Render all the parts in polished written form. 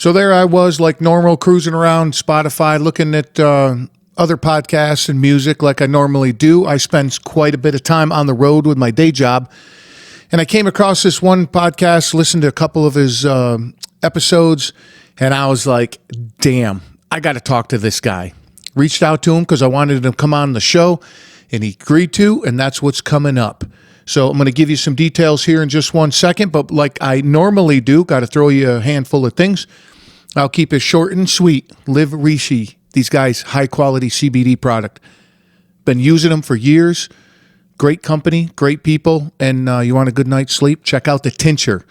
So there I was, like normal, cruising around Spotify, looking at other podcasts and music like I normally do. I spend quite a bit of time on the road with my day job. And I came across this one podcast, listened to a couple of his episodes, and I was like, damn, I got to talk to this guy. Reached out to him because I wanted him to come on the show, and he agreed to, and that's what's coming up. So I'm going to give you some details here in just 1 second, but like I normally do, got to throw you a handful of things. I'll keep it short and sweet. Live Rishi, these guys, high-quality CBD product. Been using them for years. Great company, great people, and you want a good night's sleep? Check out the tincture.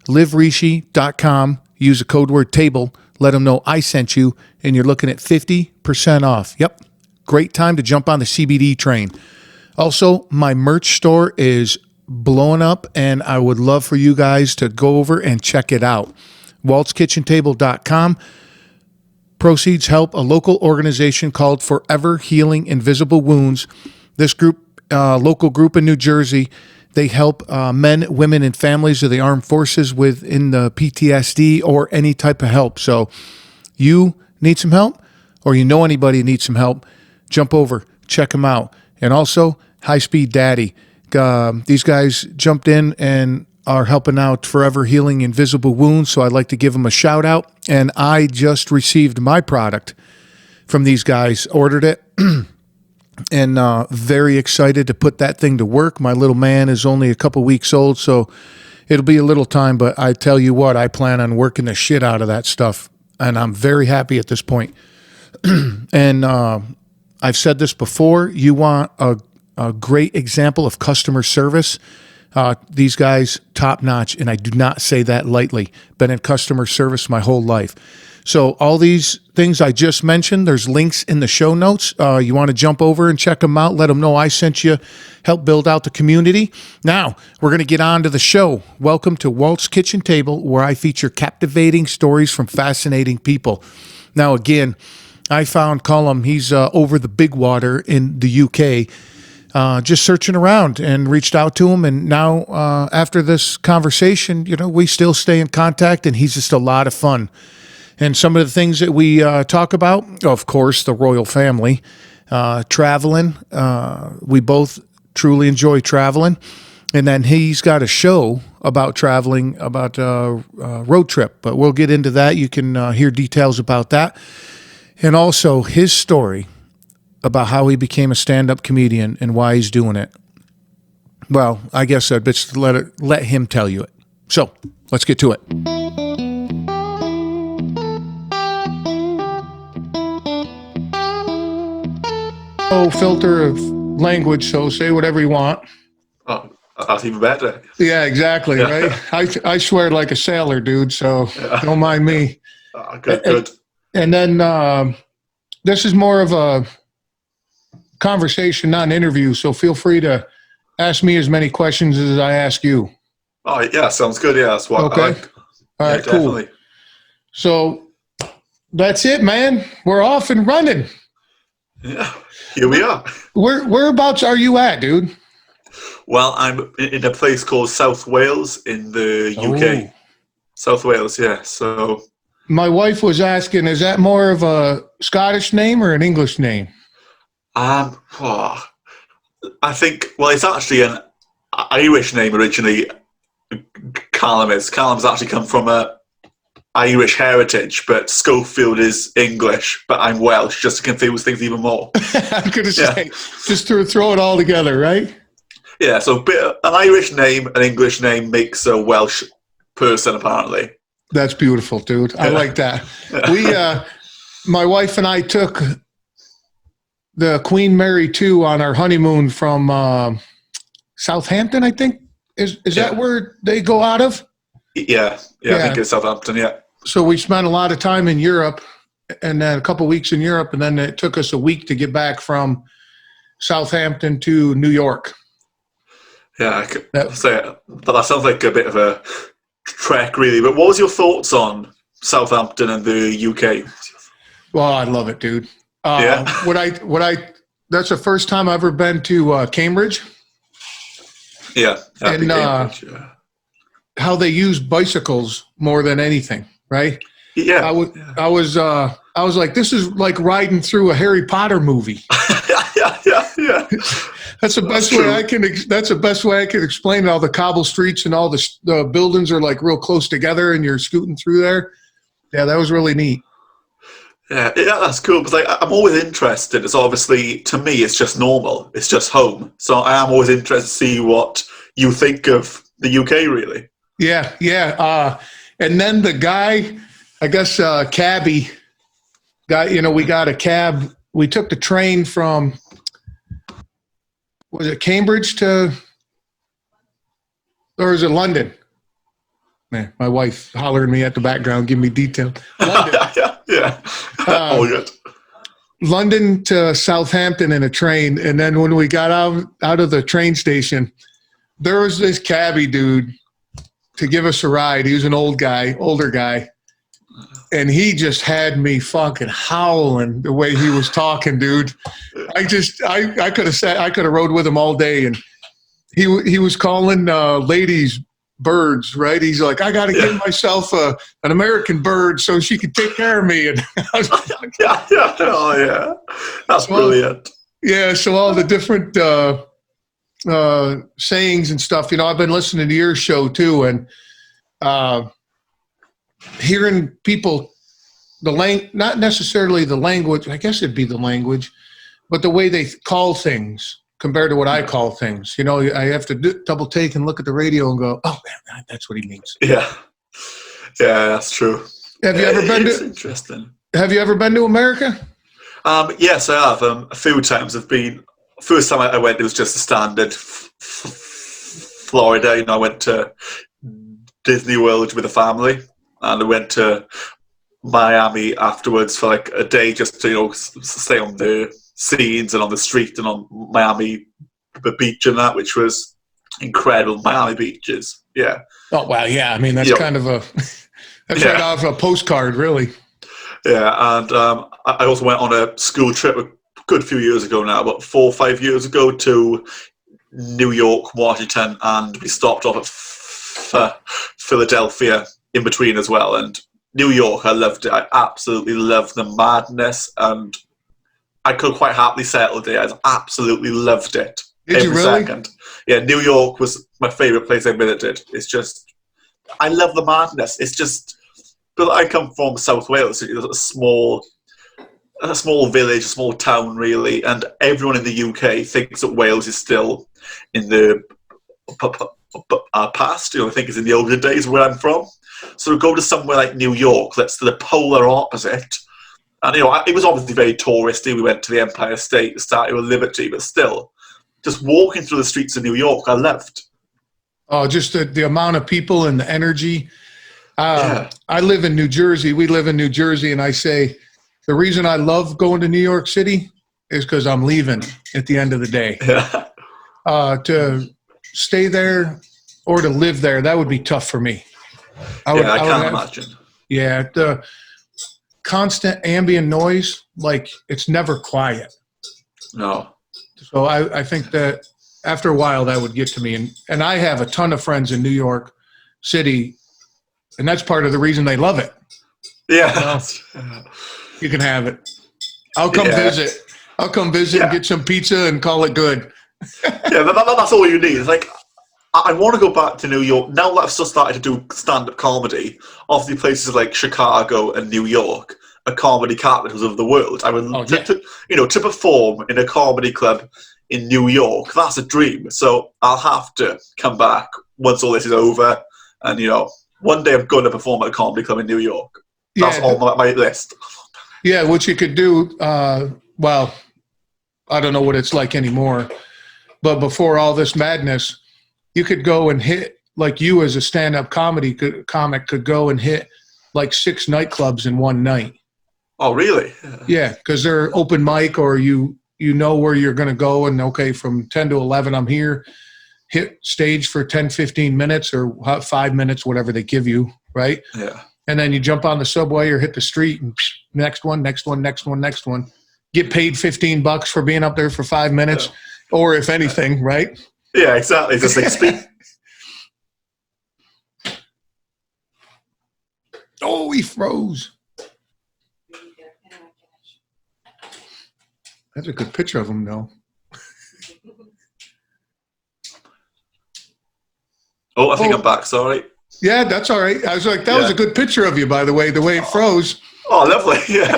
LiveRishi.com. Use the code word TABLE. Let them know I sent you, and you're looking at 50% off. Yep, great time to jump on the CBD train. Also, my merch store is blowing up, and I would love for you guys to go over and check it out. WaltzKitchenTable.com. Proceeds help a local organization called Forever Healing Invisible Wounds. This group, local group in New Jersey, they help men, women, and families of the armed forces within the PTSD or any type of help. So you need some help, or you know anybody who needs some help, jump over, check them out. And also, High Speed Daddy. These guys jumped in and are helping out Forever Healing Invisible Wounds, so I'd like to give them a shout out. And I just received my product from these guys, ordered it, and very excited to put that thing to work. My little man is only a couple weeks old, so it'll be a little time, but I tell you what, I plan on working the shit out of that stuff, and I'm very happy at this point. And I've said this before, you want a great example of customer service. These guys, top notch, and I do not say that lightly. Been in customer service my whole life. So all these things I just mentioned, there's links in the show notes. You want to jump over and check them out. Let them know I sent you. Help build out the community. Now, we're going to get on to the show. Welcome to Walt's Kitchen Table, where I feature captivating stories from fascinating people. Now, again, I found Callum. He's over the big water in the UK. Just searching around and reached out to him. And now after this conversation, we still stay in contact, and he's just a lot of fun. And some of the things that we talk about, of course, the royal family, traveling. We both truly enjoy traveling. And then he's got a show about traveling, about a road trip. But we'll get into that. You can hear details about that. And also his story about how he became a stand-up comedian and why he's doing it. Well, I guess I'd just let him tell you it. So, let's get to it. No filter of language, so say whatever you want. Oh, that's even better. Yeah, exactly, yeah. Right? I swear like a sailor, dude, so don't mind me. Good. And then this is more of a conversation, not an interview, so feel free to ask me as many questions as I ask you. Oh, yeah, sounds good. Yeah, that's what okay. I like. All right, cool. Definitely. So that's it, man. We're off and running. Yeah, here we are. Whereabouts are you at, dude? Well, I'm in a place called South Wales in the UK. Oh. South Wales, yeah. So my wife was asking, is that more of a Scottish name or an English name? I think, well, it's actually an Irish name originally. Callum's actually come from a Irish heritage, but Schofield is English, but I'm Welsh, just to confuse things even more. I'm going to say, just to throw it all together, right? Yeah, so an Irish name, an English name makes a Welsh person, apparently. That's beautiful, dude. I like that. We, my wife and I took the Queen Mary 2 on our honeymoon from Southampton, I think. Is that where they go out of? Yeah, I think it's Southampton, yeah. So we spent a lot of time in Europe, and then a couple of weeks in Europe, and then it took us a week to get back from Southampton to New York. Yeah, that sounds like a bit of a trek, really. But what was your thoughts on Southampton and the UK? Well, I love it, dude. That's the first time I've ever been to Cambridge. Yeah. And how they use bicycles more than anything, right? Yeah. I was like, this is like riding through a Harry Potter movie. Yeah. That's the best way I can. That's the best way I can explain it. All the cobble streets and all the buildings are like real close together, and you're scooting through there. Yeah, that was really neat. Yeah, that's cool because I'm always interested. It's obviously, to me, it's just normal. It's just home. So I am always interested to see what you think of the UK, really. Yeah. And then the guy, I guess, cabbie guy. We got a cab. We took the train from, was it Cambridge or is it London? Man, my wife hollering at me at the background, giving me detail. London. Yeah. All good. London to Southampton in a train, and then when we got out of the train station, there was this cabbie dude to give us a ride. He was an older guy, and he just had me fucking howling the way he was talking, dude. I could have rode with him all day, and he was calling ladies birds, right? He's like, I got to give myself an American bird so she can take care of me. And I was like, oh yeah, that's brilliant. Yeah, so all the different sayings and stuff. I've been listening to your show too, and hearing people, not necessarily the language. I guess it'd be the language, but the way they call things compared to what I call things. I have to double take and look at the radio and go, oh, man, that's what he means. Yeah, that's true. Have you ever been to? Interesting. Have you ever been to America? Yes, I have. A few times. First time I went, it was just a standard Florida. I went to Disney World with the family, and I went to Miami afterwards for like a day just to stay on the scenes and on the street and on Miami the beach and that, which was incredible. Miami beaches. Yeah. Oh wow, yeah. I mean, that's kind of right off a postcard, really. Yeah, and I also went on a school trip a good few years ago now, about 4 or 5 years ago, to New York, Washington, and we stopped off at Philadelphia in between as well. And New York, I loved it. I absolutely loved the madness, and I could quite happily settle there. I absolutely loved it. Did you really? Second. Yeah, New York was my favourite place I visited. It's just, I love the madness. It's just, but I come from South Wales, a small village, a small town, really, and everyone in the UK thinks that Wales is still in the past. I think it's in the olden days where I'm from. So to go to somewhere like New York, that's the polar opposite. And it was obviously very touristy. We went to the Empire State, the Statue of Liberty, but still, just walking through the streets of New York, I loved. Oh, just the amount of people and the energy. I live in New Jersey. We live in New Jersey, and I say the reason I love going to New York City is because I'm leaving at the end of the day. Yeah. To stay there or to live there, that would be tough for me. I can't imagine. Yeah, the constant ambient noise, like it's never quiet. No. So I think that after a while that would get to me. And I have a ton of friends in New York City, and that's part of the reason they love it. Yeah. You can have it. I'll come visit. And get some pizza and call it good. That's all you need. It's like, I want to go back to New York. Now that I've started to do stand-up comedy, obviously places like Chicago and New York are comedy capitals of the world. I would, to perform in a comedy club in New York, that's a dream. So I'll have to come back once all this is over. And, one day I'm going to perform at a comedy club in New York. That's on my list. Yeah, what you could do, well, I don't know what it's like anymore, but before all this madness, you could go and hit, like you as a stand-up comic could go and hit like 6 nightclubs in one night. Oh, really? Yeah, because they're open mic, or you know where you're going to go, and okay, from 10 to 11, I'm here. Hit stage for 10, 15 minutes or 5 minutes, whatever they give you, right? Yeah. And then you jump on the subway or hit the street and next one. Get paid $15 for being up there for 5 minutes, or if anything, right? Yeah, exactly. Just like Oh, he froze. That's a good picture of him, though. Oh, I think I'm back. Sorry. Yeah, that's all right. I was like, that was a Yeah. good picture of you, by the way it froze. Oh, lovely. Yeah.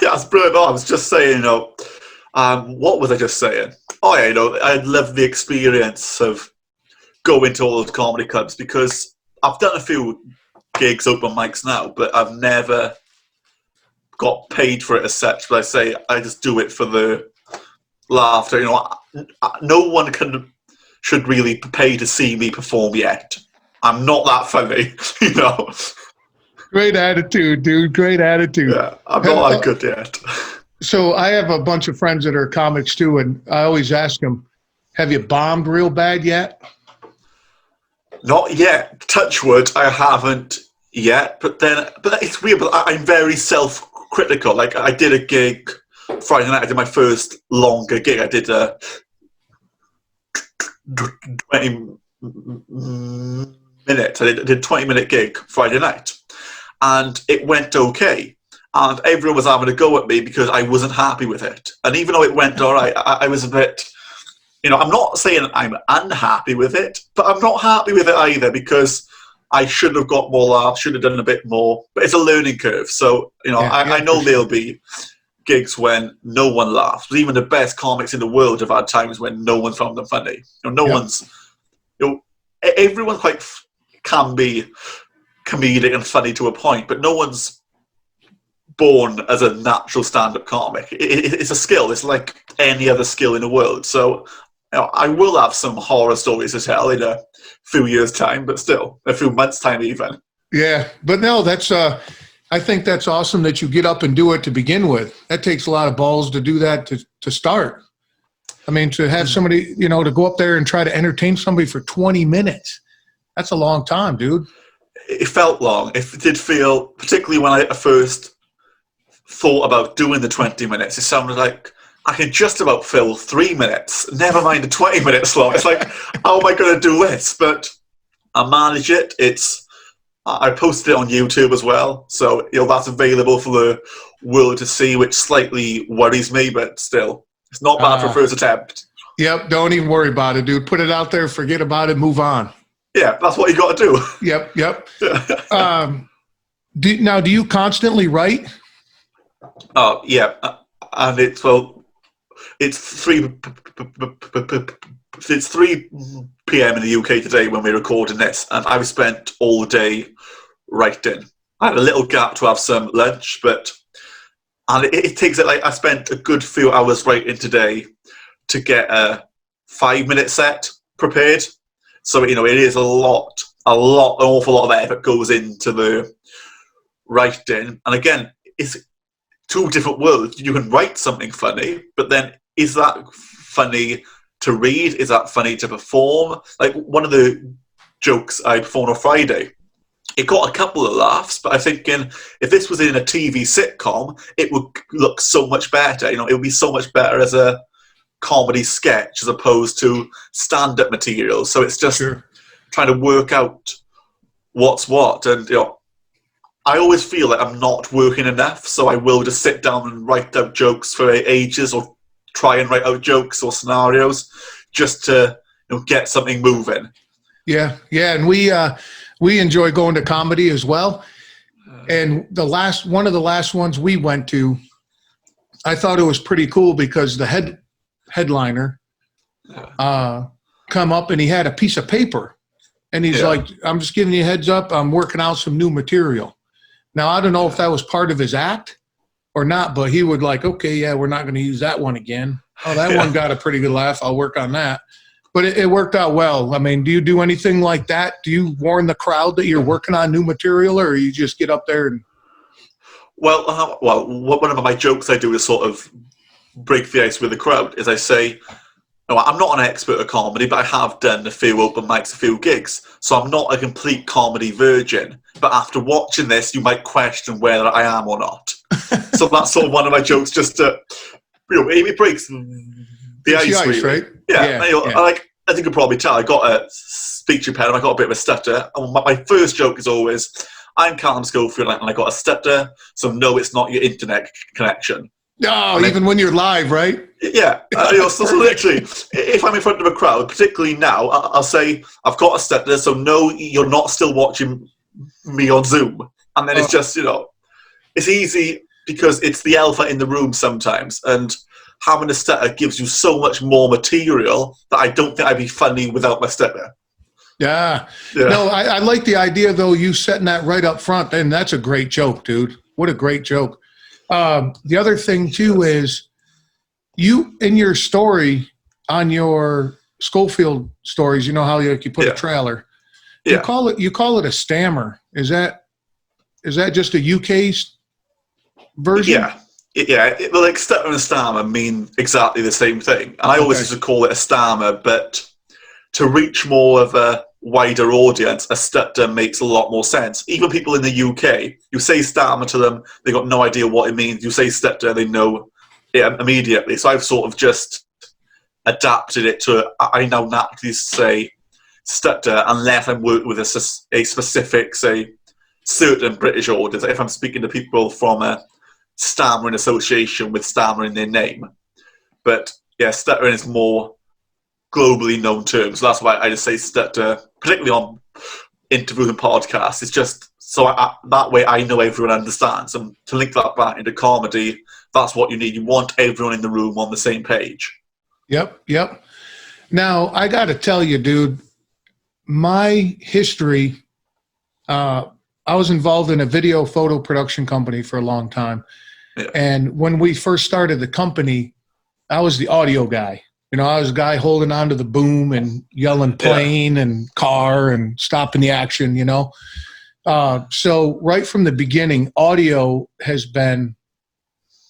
That's brilliant. Oh, I was just saying, what was I just saying? Oh, yeah, I love the experience of going to all those comedy clubs because I've done a few gigs, open mics now, but I've never got paid for it as such. But I say I just do it for the laughter. No one should really pay to see me perform yet. I'm not that funny, Great attitude, dude. Great attitude. Yeah, I'm not that good yet. So I have a bunch of friends that are comics too, and I always ask them, have you bombed real bad yet? Not yet. Touch wood, I haven't yet. But it's weird. But I'm very self-critical. Like I did a gig Friday night. I did my first longer gig. I did a 20 minutes. I did a 20-minute gig Friday night, and it went okay. And everyone was having a go at me because I wasn't happy with it. And even though it went all right, I was a bit, I'm not saying I'm unhappy with it, but I'm not happy with it either because I should have got more laughs, should have done a bit more. But it's a learning curve. So, I know there'll be gigs when no one laughs. But even the best comics in the world have had times when no one found them funny. Everyone can be comedic and funny to a point, but no one's born as a natural stand-up comic. It's a skill. It's like any other skill in the world. So I will have some horror stories to tell in a few years' time, but still, a few months' time even. Yeah, but no, that's I think that's awesome that you get up and do it to begin with. That takes a lot of balls to do that to start. I mean, to have somebody, to go up there and try to entertain somebody for 20 minutes. That's a long time, dude. It felt long. It did feel, particularly when I first thought about doing the 20 minutes, it sounded like I could just about fill 3 minutes, never mind the 20 minutes long. It's like, how am I going to do this? But I manage it. I posted it on YouTube as well, so that's available for the world to see, which slightly worries me, but still, it's not bad for first attempt. Yep, don't even worry about it, dude. Put it out there, forget about it, move on. Yeah, that's what you got to do. Yep. Do you constantly write? Oh, yeah, and it's 3 p.m. in the UK today when we're recording this, and I've spent all day writing. I had a little gap to have some lunch, and it takes I spent a good few hours writing today to get a 5-minute set prepared. So it is an awful lot of effort goes into the writing, and again, it's two different worlds. You can write something funny, but then is that funny to read? Is that funny to perform? Like one of the jokes I performed on Friday, it got a couple of laughs, but I'm thinking if this was in a TV sitcom, it would look so much better. It would be so much better as a comedy sketch as opposed to stand-up material. So it's just trying to work out what's what. And, I always feel like I'm not working enough, so I will just sit down and write out jokes for ages or try and write out jokes or scenarios just to get something moving. Yeah, and we enjoy going to comedy as well. And one of the last ones we went to, I thought it was pretty cool because the headliner come up and he had a piece of paper and he's like, I'm just giving you a heads up, I'm working out some new material. Now, I don't know if that was part of his act or not, but he would okay, yeah, we're not going to use that one again. Oh, that one got a pretty good laugh. I'll work on that. But it worked out well. I mean, do you do anything like that? Do you warn the crowd that you're working on new material, or you just get up there and... Well, one of my jokes I do to sort of break the ice with the crowd is I say, I'm not an expert at comedy, but I have done a few open mics, a few gigs. So I'm not a complete comedy virgin. But after watching this, you might question whether I am or not. So that's sort of one of my jokes, just to, it breaks the ice, really. Right? Yeah. I think you can probably tell, I got a speech impediment, I got a bit of a stutter. And my first joke is always, I'm Callum Schofield and I got a stutter, so no, it's not your internet connection. Oh, even when you're live, right? Yeah, so literally, if I'm in front of a crowd, particularly now, I'll say, I've got a stutter, so no, you're not still watching me on Zoom. And then it's just, it's easy because it's the alpha in the room sometimes, and having a stutter gives you so much more material that I don't think I'd be funny without my stutter. Yeah. No, I like the idea, though, you setting that right up front, and that's a great joke, dude. What a great joke. The other thing, too, is you, in your story, on your Schofield stories, you know how you put a trailer. Yeah. You call it a stammer. Is that just a UK version? Yeah. Well, like stutter and stammer mean exactly the same thing. And I always used to call it a stammer, but to reach more of a wider audience, a stutter makes a lot more sense. Even people in the UK, you say stammer to them, they got no idea what it means. You say stutter, they know it immediately. So I've sort of just adapted it to, I now naturally say stutter unless I'm working with a specific, say, certain British audience. If I'm speaking to people from a stammering association with stammering their name. But yeah, stuttering is more globally known term. So that's why I just say stutter, particularly on interviews and podcasts. It's just so that way I know everyone understands. And to link that back into comedy, that's what you need. You want everyone in the room on the same page. Yep. Now, I got to tell you, dude, my history, I was involved in a video photo production company for a long time. Yeah. And when we first started the company, I was the audio guy. I was a guy holding onto the boom and yelling plane and car and stopping the action, So right from the beginning, audio has been,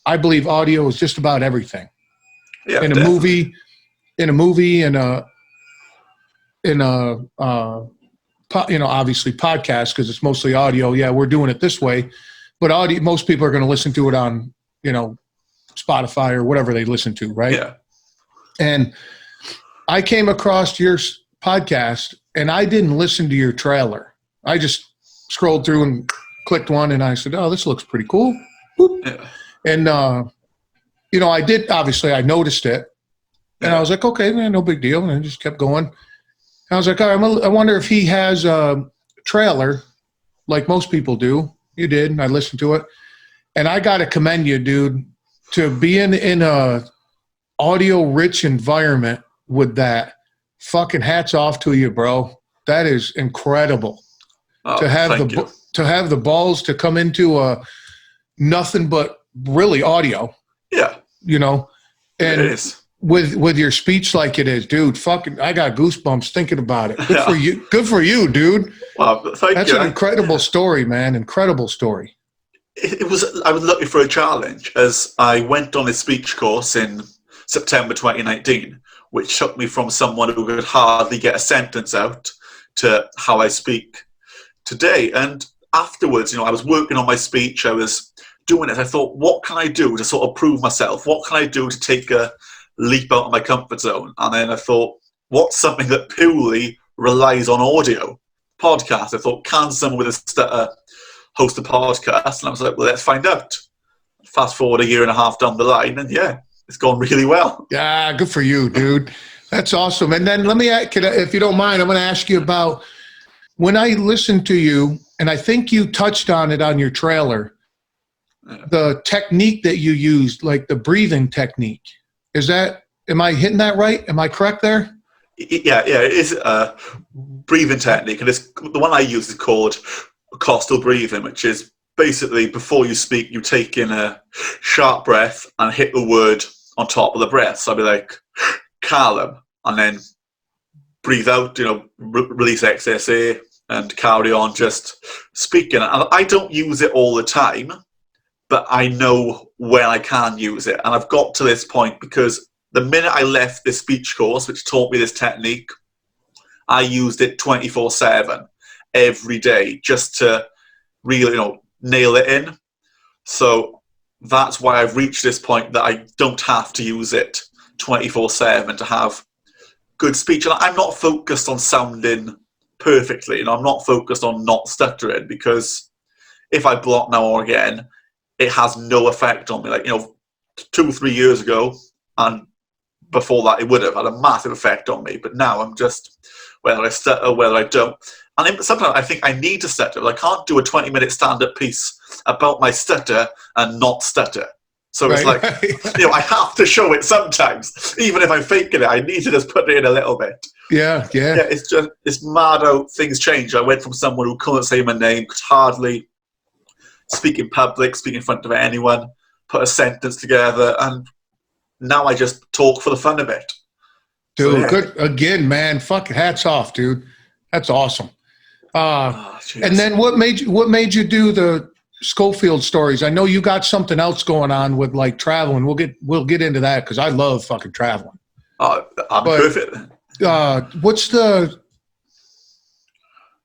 I believe audio is just about everything. Yeah, in a movie, in a obviously podcast, because it's mostly audio. Yeah, we're doing it this way, but audio, most people are going to listen to it on, Spotify or whatever they listen to, right? Yeah. And I came across your podcast, and I didn't listen to your trailer. I just scrolled through and clicked one, and I said, "Oh, this looks pretty cool." Boop. Yeah. And I did. Obviously, I noticed it, and I was like, "Okay, man, no big deal." And I just kept going. I was like, "All right, I wonder if he has a trailer, like most people do." You did, and I listened to it, and I got to commend you, dude, to be in a audio-rich environment with that. Fucking hats off to you, bro. That is incredible. Oh, to have the balls to come into a nothing but really audio. Yeah. And it is. with your speech like it is, dude, fucking I got goosebumps thinking about it. Good for you. Good for you, dude. Well, thank you. That's an incredible story, man. Incredible story. I was looking for a challenge as I went on a speech course in September 2019, which took me from someone who could hardly get a sentence out to how I speak today. And afterwards, I was working on my speech, I was doing it. I thought, what can I do to sort of prove myself? What can I do to take a leap out of my comfort zone? And then I thought, what's something that purely relies on audio? Podcast. I thought, can someone with a stutter host a podcast? And I was like, well, let's find out. Fast forward a year and a half down the line, and it's gone really well. Yeah, good for you, dude. That's awesome. And then if you don't mind, I'm going to ask you about when I listened to you, and I think you touched on it on your trailer, the technique that you used, like the breathing technique. Am I hitting that right? Am I correct there? Yeah, it is a breathing technique. And the one I use is called costal breathing, which is basically before you speak, you take in a sharp breath and hit the word on top of the breath. So I'd be like, Callum, and then breathe out, release excess air and carry on just speaking. And I don't use it all the time, but I know when I can use it. And I've got to this point because the minute I left this speech course, which taught me this technique, I used it 24/7 every day just to really, nail it in. So that's why I've reached this point that I don't have to use it 24/7 to have good speech. And I'm not focused on sounding perfectly, I'm not focused on not stuttering, because if I block now or again, it has no effect on me. Like, 2 or 3 years ago, and before that, it would have had a massive effect on me. But now I'm just, whether I stutter, whether I don't. And sometimes I think I need to stutter. I can't do a 20-minute stand-up piece about my stutter and not stutter. So it's Right. I have to show it sometimes. Even if I'm faking it, I need to just put it in a little bit. Yeah. Yeah, it's mad how things change. I went from someone who couldn't say my name, could hardly speak in public, speak in front of anyone, put a sentence together, and now I just talk for the fun of it. Dude, So, yeah. good. Again, man, fucking hats off, dude. That's awesome. And then what made you do the Schofield stories? I know you got something else going on with like traveling. We'll get into that because I love fucking traveling. I'm perfect. What's the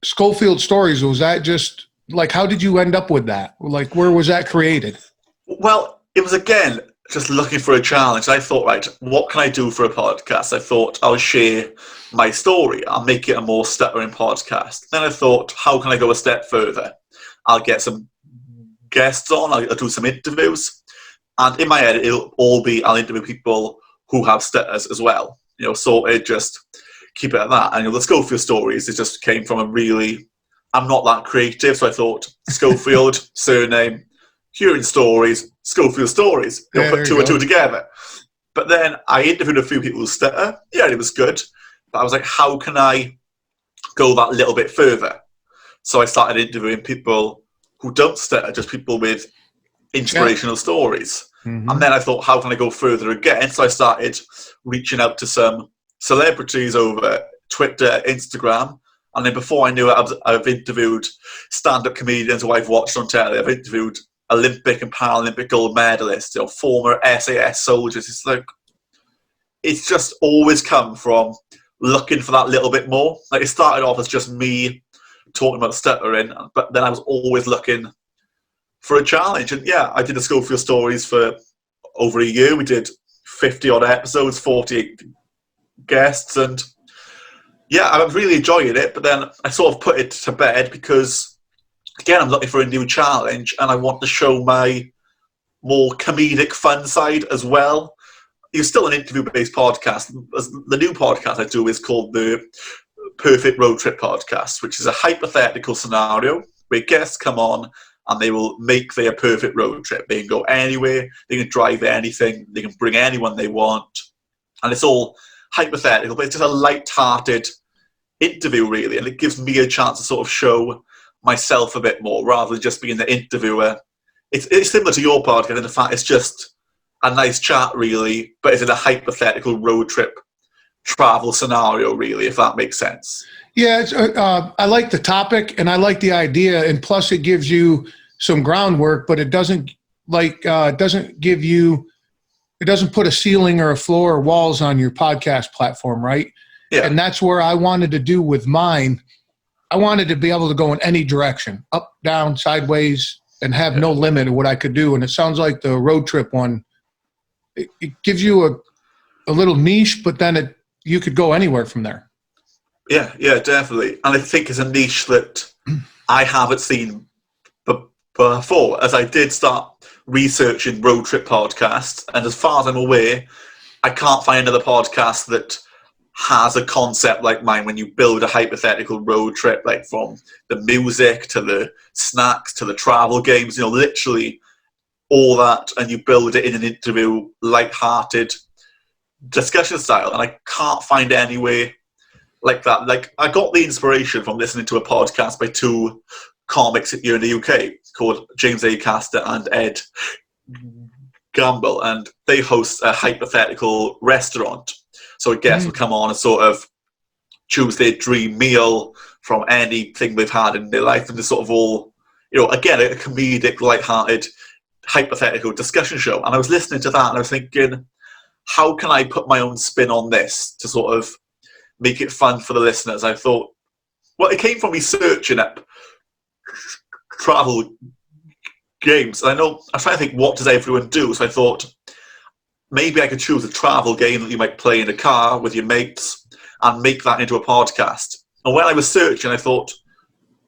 Schofield stories? Was that just like, how did you end up with that? Like, where was that created? Well, it was, again, just looking for a challenge. I thought, right, what can I do for a podcast? I thought I'll share my story. I'll make it a more stuttering podcast. Then I thought, how can I go a step further? I'll get some guests on. I'll do some interviews. And in my head, it'll all be, I'll interview people who have stutters as well. So it just keep it at that. And the Schofield stories, it just came from I'm not that creative. So I thought, Schofield, surname, hearing stories, Schofield stories. Put two and two together. But then I interviewed a few people who stutter. Yeah, it was good. But I was like, how can I go that little bit further? So I started interviewing people who don't stutter, just people with inspirational stories. Mm-hmm. And then I thought, how can I go further again? So I started reaching out to some celebrities over Twitter, Instagram. And then before I knew it, I've interviewed stand-up comedians who I've watched on telly. I've interviewed Olympic and Paralympic gold medalists, former SAS soldiers. It's just always come from looking for that little bit more. Like, it started off as just me talking about stuttering, but then I was always looking for a challenge. And yeah, I did the Schofield stories for over a year. We did 50 odd episodes, 48 guests, and yeah, I was really enjoying it. But then I sort of put it to bed because, again, I'm looking for a new challenge, and I want to show my more comedic fun side as well. It's still an interview-based podcast. The new podcast I do is called the Perfect Road Trip Podcast, which is a hypothetical scenario where guests come on and they will make their perfect road trip. They can go anywhere, they can drive anything, they can bring anyone they want, and it's all hypothetical, but it's just a light-hearted interview, really, and it gives me a chance to sort of show myself a bit more rather than just being the interviewer. It's similar to your podcast in the fact it's just a nice chat, really, but it's in a hypothetical road trip travel scenario, really, if that makes sense. Yeah, I like the topic and I like the idea, and plus it gives you some groundwork, but it doesn't put a ceiling or a floor or walls on your podcast platform, right? Yeah. And that's where I wanted to do with mine. I wanted to be able to go in any direction, up, down, sideways, and have no limit of what I could do. And it sounds like the road trip one, it gives you a little niche, but then you could go anywhere from there. Yeah, definitely. And I think it's a niche that I haven't seen before, as I did start researching road trip podcasts. And as far as I'm aware, I can't find another podcast that has a concept like mine, when you build a hypothetical road trip, like from the music to the snacks to the travel games, literally all that, and you build it in an interview, light-hearted discussion style. And I can't find anywhere like that. Like, I got the inspiration from listening to a podcast by two comics here in the UK called James Acaster and Ed Gamble, and they host a hypothetical restaurant. So a guest would come on and sort of choose their dream meal from anything they've had in their life, and just sort of all, again, a comedic, light-hearted, hypothetical discussion show. And I was listening to that and I was thinking, how can I put my own spin on this to sort of make it fun for the listeners? I thought, well, it came from me searching up travel games. And I was trying to think, what does everyone do? So I thought, maybe I could choose a travel game that you might play in a car with your mates and make that into a podcast. And when I was searching, I thought,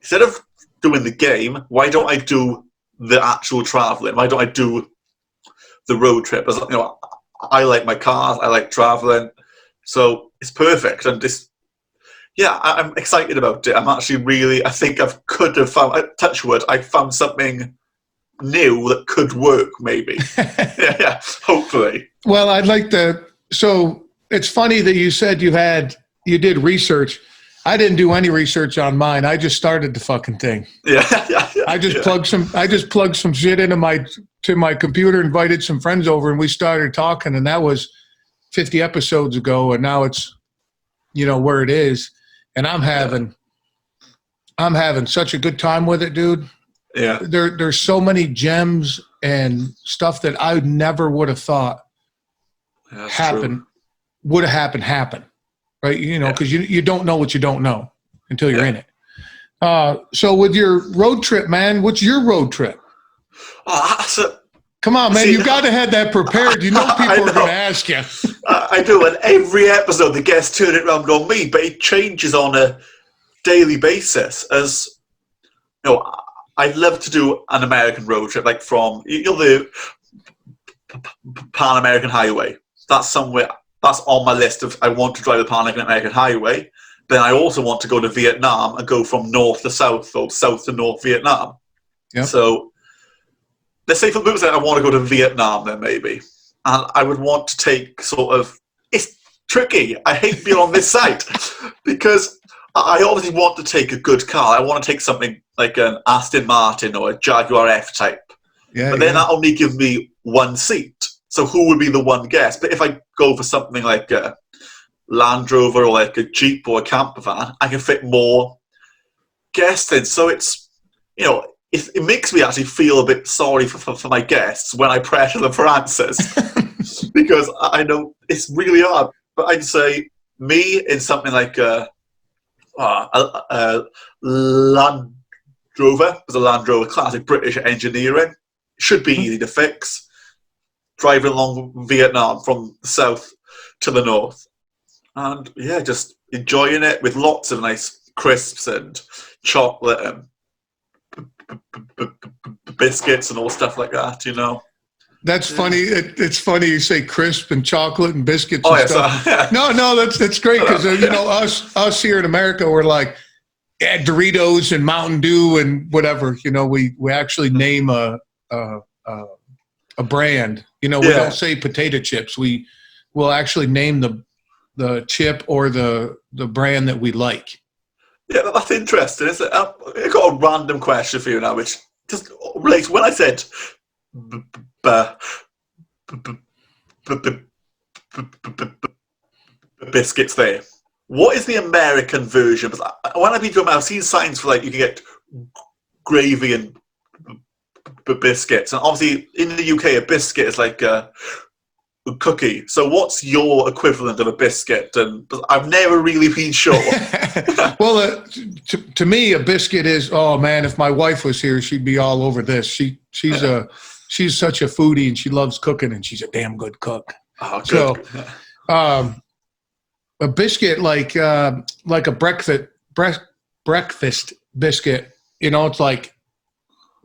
instead of doing the game, why don't I do the actual traveling? Why don't I do the road trip? As you know, I like my cars, I like traveling, so it's perfect. And this, yeah, I'm excited about it. I'm actually really, I think I could have found, touch wood, I found something new that could work, maybe. yeah, hopefully. Well, I'd like to. So it's funny that you said you did research. I didn't do any research on mine. I just started the fucking thing. Yeah. I just plugged some shit into my computer, invited some friends over, and we started talking. And that was 50 episodes ago, and now it's, where it is. And I'm having such a good time with it, dude. Yeah. There's so many gems and stuff that I never would have thought would have happened, right? Because you don't know what you don't know until you're in it. So with your road trip, man, what's your road trip? Come on, man, you got to have that prepared. People are going to ask you. I do, and every episode the guests turn it around on me, but it changes on a daily basis. As I'd love to do an American road trip, like from the Pan American Highway. That's somewhere that's on my list of I want to drive the Pan American Highway. Then I also want to go to Vietnam and go from north to south or south to north Vietnam. Yep. So let's say for the purpose I want to go to Vietnam then maybe. And I would want to take it's tricky. I hate being on this site because I obviously want to take a good car. I want to take something like an Aston Martin or a Jaguar F-Type. Yeah, but then that only gives me one seat. So who would be the one guest? But if I go for something like a Land Rover or like a Jeep or a camper van, I can fit more guests in. So it's, it makes me actually feel a bit sorry for my guests when I pressure them for answers because I know it's really hard. But I'd say me in something like a Land Rover, because a Land Rover classic British engineering, should be easy to fix. Driving along Vietnam from the south to the north. And yeah, just enjoying it with lots of nice crisps and chocolate and biscuits and all stuff like that, That's funny. It's funny you say crisp and chocolate and biscuits and stuff. No, that's great because us here in America, we're like Doritos and Mountain Dew and whatever. We actually name a brand. We don't say potato chips. We'll actually name the chip or the brand that we like. Yeah, that's interesting, isn't it? I've got a random question for you now, which just relates. When I said biscuits there, what is the American version? Because when I've been to America, I've seen signs for you can get gravy and biscuits, and obviously in the UK a biscuit is like a cookie. So what's your equivalent of a biscuit? And I've never really been sure. Well, to me a biscuit is, oh man, if my wife was here she'd be all over this. She's such a foodie and she loves cooking and she's a damn good cook. Oh, good. So a biscuit like a breakfast biscuit, it's like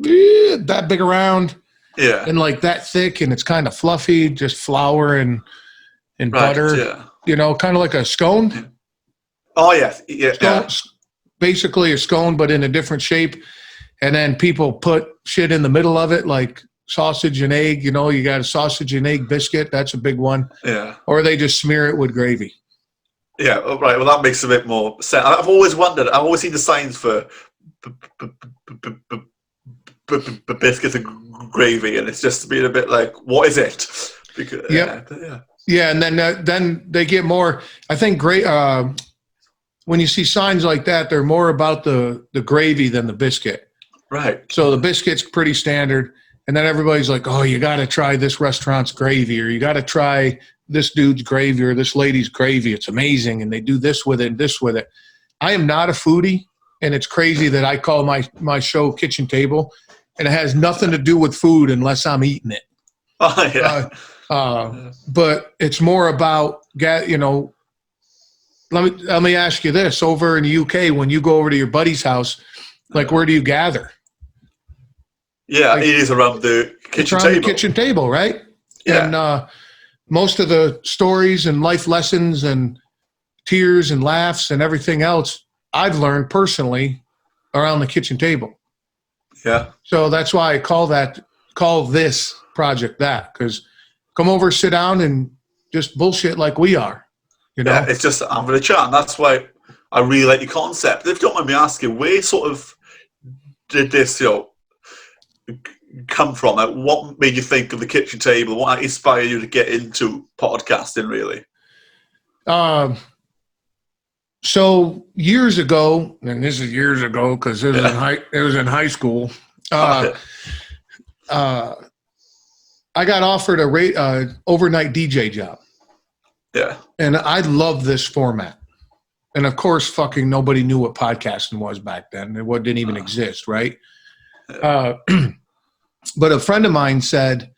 that big around, and like that thick, and it's kind of fluffy, just flour and butter, kind of like a scone. Oh yeah. Basically a scone, but in a different shape. And then people put shit in the middle of it, like sausage and egg. You got a sausage and egg biscuit. That's a big one. Yeah. Or they just smear it with gravy. Yeah. Right. Well, that makes a bit more sense. I've always wondered. I've always seen the signs for biscuits and gravy, and it's just been a bit like, what is it? Because, yeah, and then they get more. I think great. When you see signs like that, they're more about the gravy than the biscuit. Right. So the biscuit's pretty standard, and then everybody's like, "Oh, you got to try this restaurant's gravy, or you got to try this dude's gravy, or this lady's gravy. It's amazing, and they do this with it, and this with it." I am not a foodie, and it's crazy that I call my show Kitchen Table, and it has nothing to do with food unless I'm eating it. Oh yeah. But it's more about Let me ask you this: over in the UK, when you go over to your buddy's house, Like, where do you gather? Yeah, Like, it is around the kitchen it's around table. the kitchen table, right? Yeah. And most of the stories and life lessons and tears and laughs and everything else I've learned personally around the kitchen table. Yeah. So that's why I call this project that, because come over, sit down, and just bullshit like we are. You know? Yeah, it's just having a chat, and that's why I really like your concept. If you don't mind me asking, where sort of did this, come from? Like, what made you think of the kitchen table? What inspired you to get into podcasting, really? So years ago, and this is years ago because it was in high school. I got offered a overnight DJ job. Yeah. And I love this format. And of course, fucking nobody knew what podcasting was back then. It didn't even exist, right? But a friend of mine said,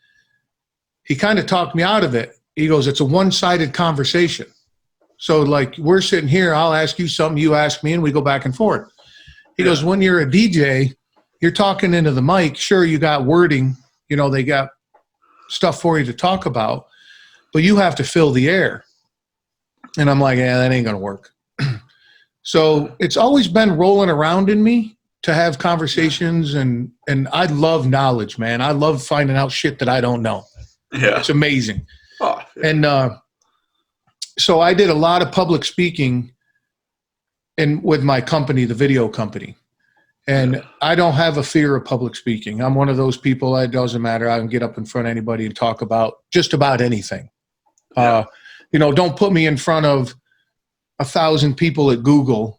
he kind of talked me out of it. He goes, it's a one-sided conversation. So like we're sitting here, I'll ask you something, you ask me, and we go back and forth. He goes, when you're a DJ, you're talking into the mic. Sure, you got wording, they got stuff for you to talk about, but you have to fill the air. And I'm like, yeah, that ain't going to work. So it's always been rolling around in me to have conversations, and I love knowledge, man. I love finding out shit that I don't know. Yeah. It's amazing. Oh, yeah. And so I did a lot of public speaking with my company, the video company. And I don't have a fear of public speaking. I'm one of those people, it doesn't matter. I can get up in front of anybody and talk about just about anything. Yeah. Don't put me in front of 1,000 people at Google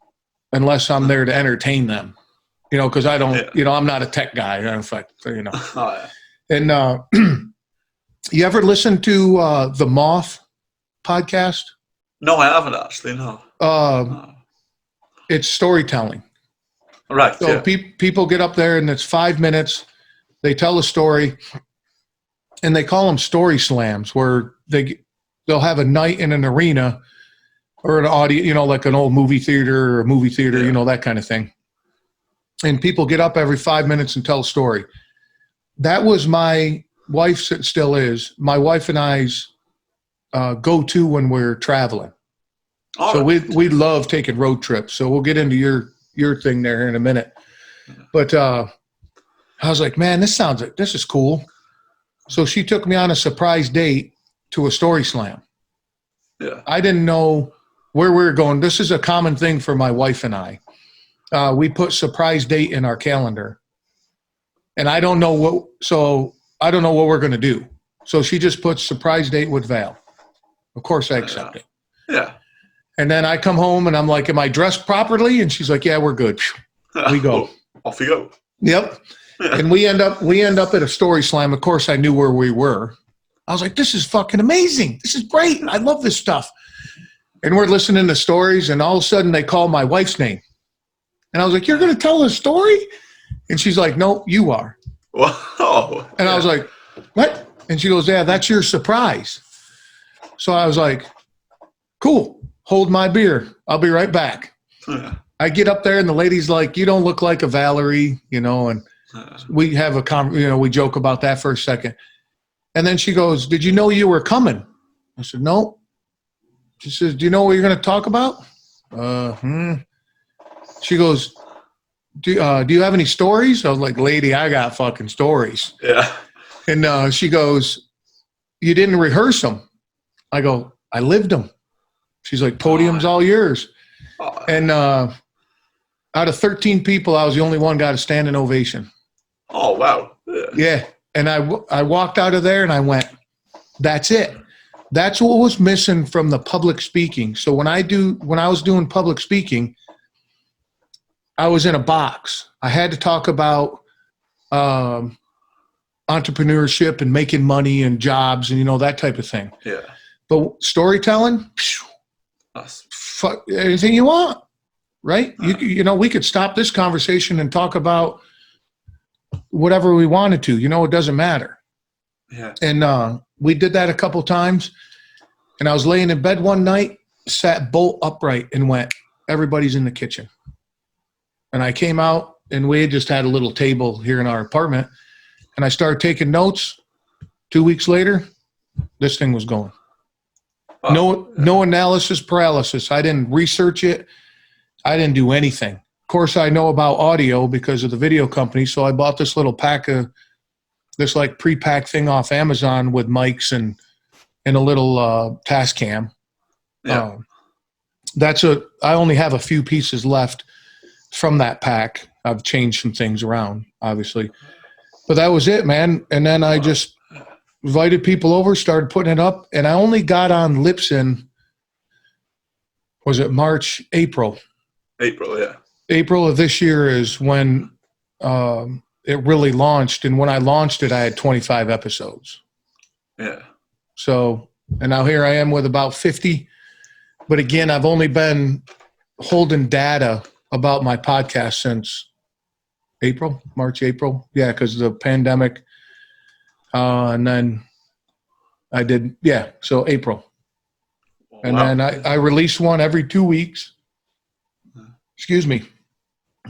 unless I'm there to entertain them, because I don't, I'm not a tech guy. In fact, Oh, yeah. And you ever listen to the Moth podcast? No, I haven't actually, no. It's storytelling. Right. So people get up there and it's 5 minutes. They tell a story, and they call them story slams, where they'll have a night in an arena or an audio, like an old movie theater or a movie theater, that kind of thing. And people get up every 5 minutes and tell a story. That was my wife's, it still is, my wife and I's go-to when we're traveling. So we love taking road trips. So we'll get into your thing there in a minute. But I was like, man, this is cool. So she took me on a surprise date to a story slam. Yeah. I didn't know where we were going. This is a common thing for my wife and I. We put surprise date in our calendar. And I don't know what we're going to do. So she just puts surprise date with Val. Of course I accept it. Yeah. And then I come home and I'm like, am I dressed properly? And she's like, yeah, we're good. We go. Off you go. Yep. And we end up at a story slam. Of course, I knew where we were. I was like, this is fucking amazing. This is great. I love this stuff. And we're listening to stories, and all of a sudden they call my wife's name. And I was like, you're going to tell a story? And she's like, no, you are. Wow. And I was like, what? And she goes, yeah, that's your surprise. So I was like, cool. Hold my beer. I'll be right back. Yeah. I get up there and the lady's like, you don't look like a Valerie, and we have we joke about that for a second. And then she goes, did you know you were coming? I said, no. She says, do you know what you're going to talk about? She goes, do you have any stories? I was like, lady, I got fucking stories. Yeah. And she goes, you didn't rehearse them. I go, I lived them. She's like, podium's all yours. And out of 13 people, I was the only one got a standing ovation. Oh, wow. Yeah. And I walked out of there and I went, that's it. That's what was missing from the public speaking. So when I was doing public speaking, I was in a box. I had to talk about entrepreneurship and making money and jobs and, that type of thing. Yeah. But storytelling, anything you want, right? We could stop this conversation and talk about whatever we wanted to. It doesn't matter. Yeah. And we did that a couple times. And I was laying in bed one night, sat bolt upright, and went, everybody's in the kitchen. And I came out and we just had a little table here in our apartment, and I started taking notes. 2 weeks later, this thing was going. No analysis paralysis. I didn't research it. I didn't do anything. Of course, I know about audio because of the video company, so I bought this little pack of this like pre-pack thing off Amazon with mics and a little task cam. Yeah. I only have a few pieces left from that pack. I've changed some things around, obviously, but that was it, man. And then I just invited people over, started putting it up, and I only got on Libsyn. Was it March, April? April, yeah. April of this year is when it really launched. And when I launched it, I had 25 episodes. Yeah. So, and now here I am with about 50. But again, I've only been holding data about my podcast since March, April. Yeah, because of the pandemic. And then I did, so April. And then I release one every 2 weeks. Excuse me.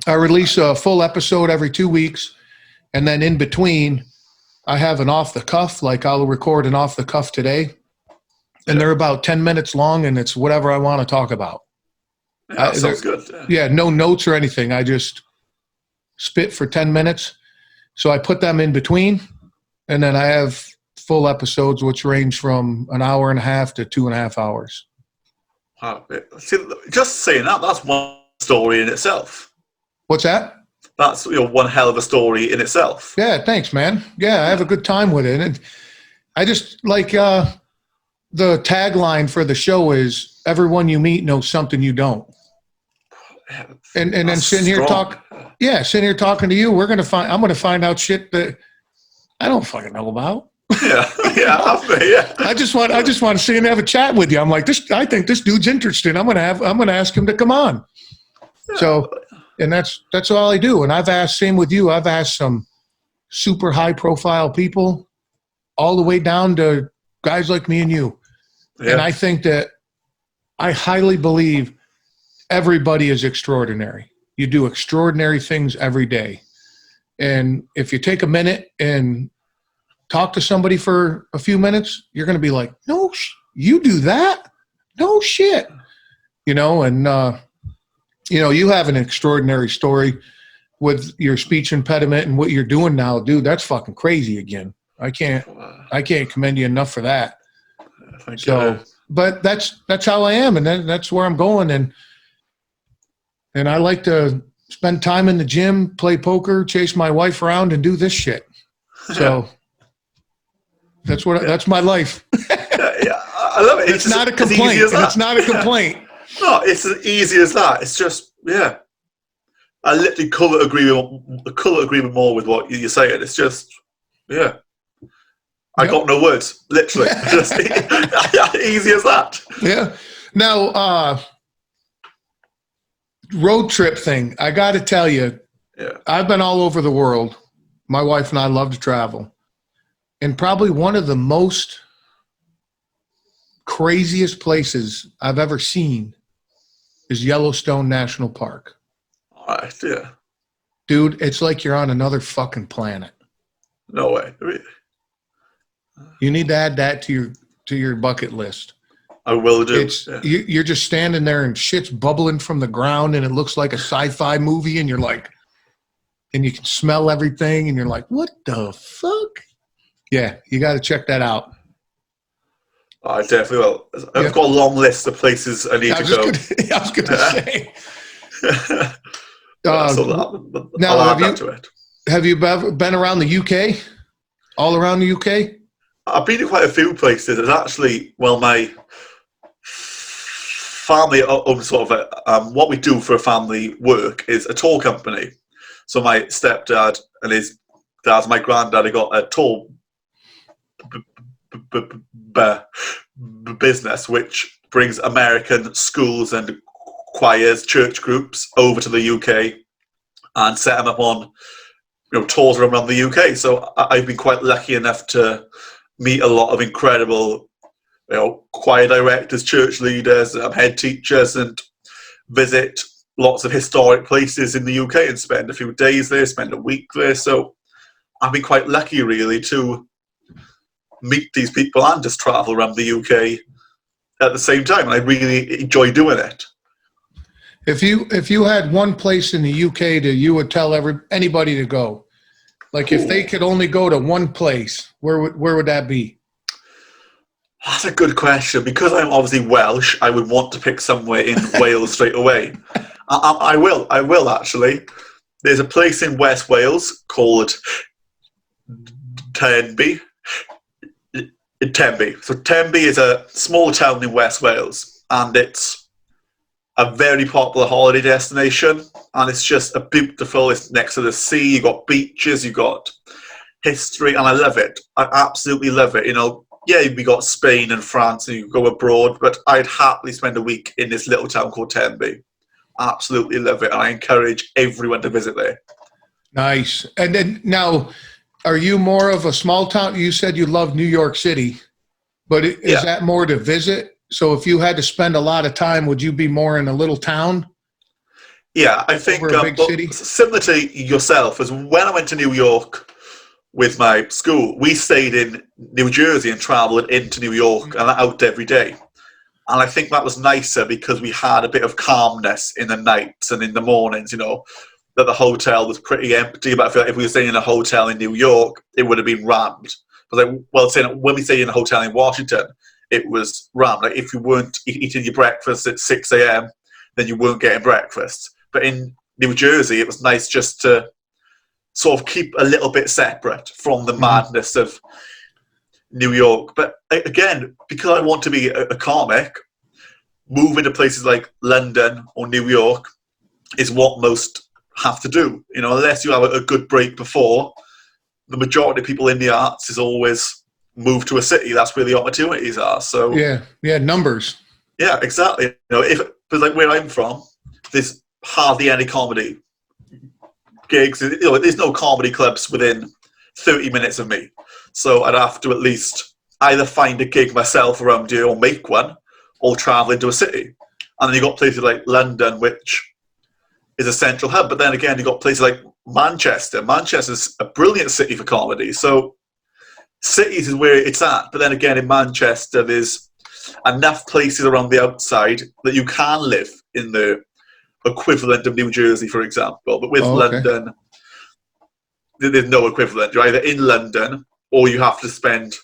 I release a full episode every 2 weeks. And then in between, I have an off the cuff, like I'll record an off the cuff today. And they're about 10 minutes long, and it's whatever I want to talk about. Yeah, that sounds good. Yeah, no notes or anything. I just spit for 10 minutes. So I put them in between, and then I have full episodes, which range from an hour and a half to 2.5 hours. Wow. See, just saying that's one story in itself. What's that? That's one hell of a story in itself. Yeah, thanks, man. Yeah, I have a good time with it. And I just like the tagline for the show is everyone you meet knows something you don't. And then sitting here talking to you, I'm gonna find out shit that I don't fucking know about. Yeah. I just want to sit and have a chat with you. I'm like, I think this dude's interesting. I'm gonna ask him to come on. Yeah. So, and that's all I do. And same with you. I've asked some super high profile people all the way down to guys like me and you. Yeah. And I think that I highly believe everybody is extraordinary. You do extraordinary things every day. And if you take a minute and talk to somebody for a few minutes, you're going to be like, no, you do that? No shit. And, you have an extraordinary story with your speech impediment and what you're doing now, dude. That's fucking crazy again. I can't commend you enough for that. Thank you. But that's how I am. And then that's where I'm going. And I like to spend time in the gym, play poker, chase my wife around and do this shit. So that's my life. Yeah, I love it. It's not a complaint. It's not a complaint. No, it's as easy as that. It's just, I literally couldn't agree more with what you're saying. It's just, I got no words, literally. Just easy as that. Yeah. Now, road trip thing, I got to tell you, I've been all over the world. My wife and I love to travel. And probably one of the most craziest places I've ever seen is Yellowstone National Park. All right, yeah. Dude, it's like you're on another fucking planet. No way, really. You need to add that to your bucket list. I will do. You're just standing there and shit's bubbling from the ground and it looks like a sci-fi movie and you're like, and you can smell everything and you're like, what the fuck? Yeah, you got to check that out. I definitely will. I've got a long list of places I need to go. I was going to say. Have you been around the UK? All around the UK? I've been to quite a few places. It's actually, my family owns sort of what we do for a family work is a tour company. So my stepdad and his dad's my granddad, got a tour business which brings American schools and choirs, church groups over to the UK and set them up on tours around the UK. So I've been quite lucky enough to meet a lot of incredible choir directors, church leaders, head teachers, and visit lots of historic places in the UK and spend a few days there, spend a week there. So I've been quite lucky, really, to meet these people and just travel around the UK at the same time. And I really enjoy doing it. If you had one place in the UK that you would tell anybody to go, like if they could only go to one place, where would that be? That's a good question. Because I'm obviously Welsh, I would want to pick somewhere in Wales straight away. I will actually. There's a place in West Wales called Tenby. So Tenby is a small town in West Wales, and it's a very popular holiday destination. And it's just a beautiful. It's next to the sea. You got beaches. You got history, and I love it. I absolutely love it. Yeah, we got Spain and France, and you go abroad, but I'd happily spend a week in this little town called Tenby. Absolutely love it, and I encourage everyone to visit there. Nice. And then now, are you more of a small town? You said you love New York City, but is that more to visit? So if you had to spend a lot of time, would you be more in a little town? Yeah, I think over a big city? Similar to yourself, as when I went to New York with my school, we stayed in New Jersey and travelled into New York and out every day. And I think that was nicer because we had a bit of calmness in the nights and in the mornings, that the hotel was pretty empty. But I feel like if we were staying in a hotel in New York, it would have been rammed. But when we stayed in a hotel in Washington, it was rammed. Like if you weren't eating your breakfast at 6 a.m., then you weren't getting breakfast. But in New Jersey, it was nice just to sort of keep a little bit separate from the madness of New York. But again, because I want to be a comic, moving to places like London or New York is what most have to do. Unless you have a good break before, the majority of people in the arts is always move to a city. That's where the opportunities are. So yeah, numbers. Yeah, exactly. But like where I'm from, there's hardly any comedy gigs. There's no comedy clubs within 30 minutes of me. So I'd have to at least either find a gig myself around here or make one, or travel into a city. And then you've got places like London, which is a central hub. But then again, you've got places like Manchester. Manchester's a brilliant city for comedy. So cities is where it's at. But then again, in Manchester, there's enough places around the outside that you can live in the equivalent of New Jersey, for example. But with London, there's no equivalent. You're either in London or you have to spend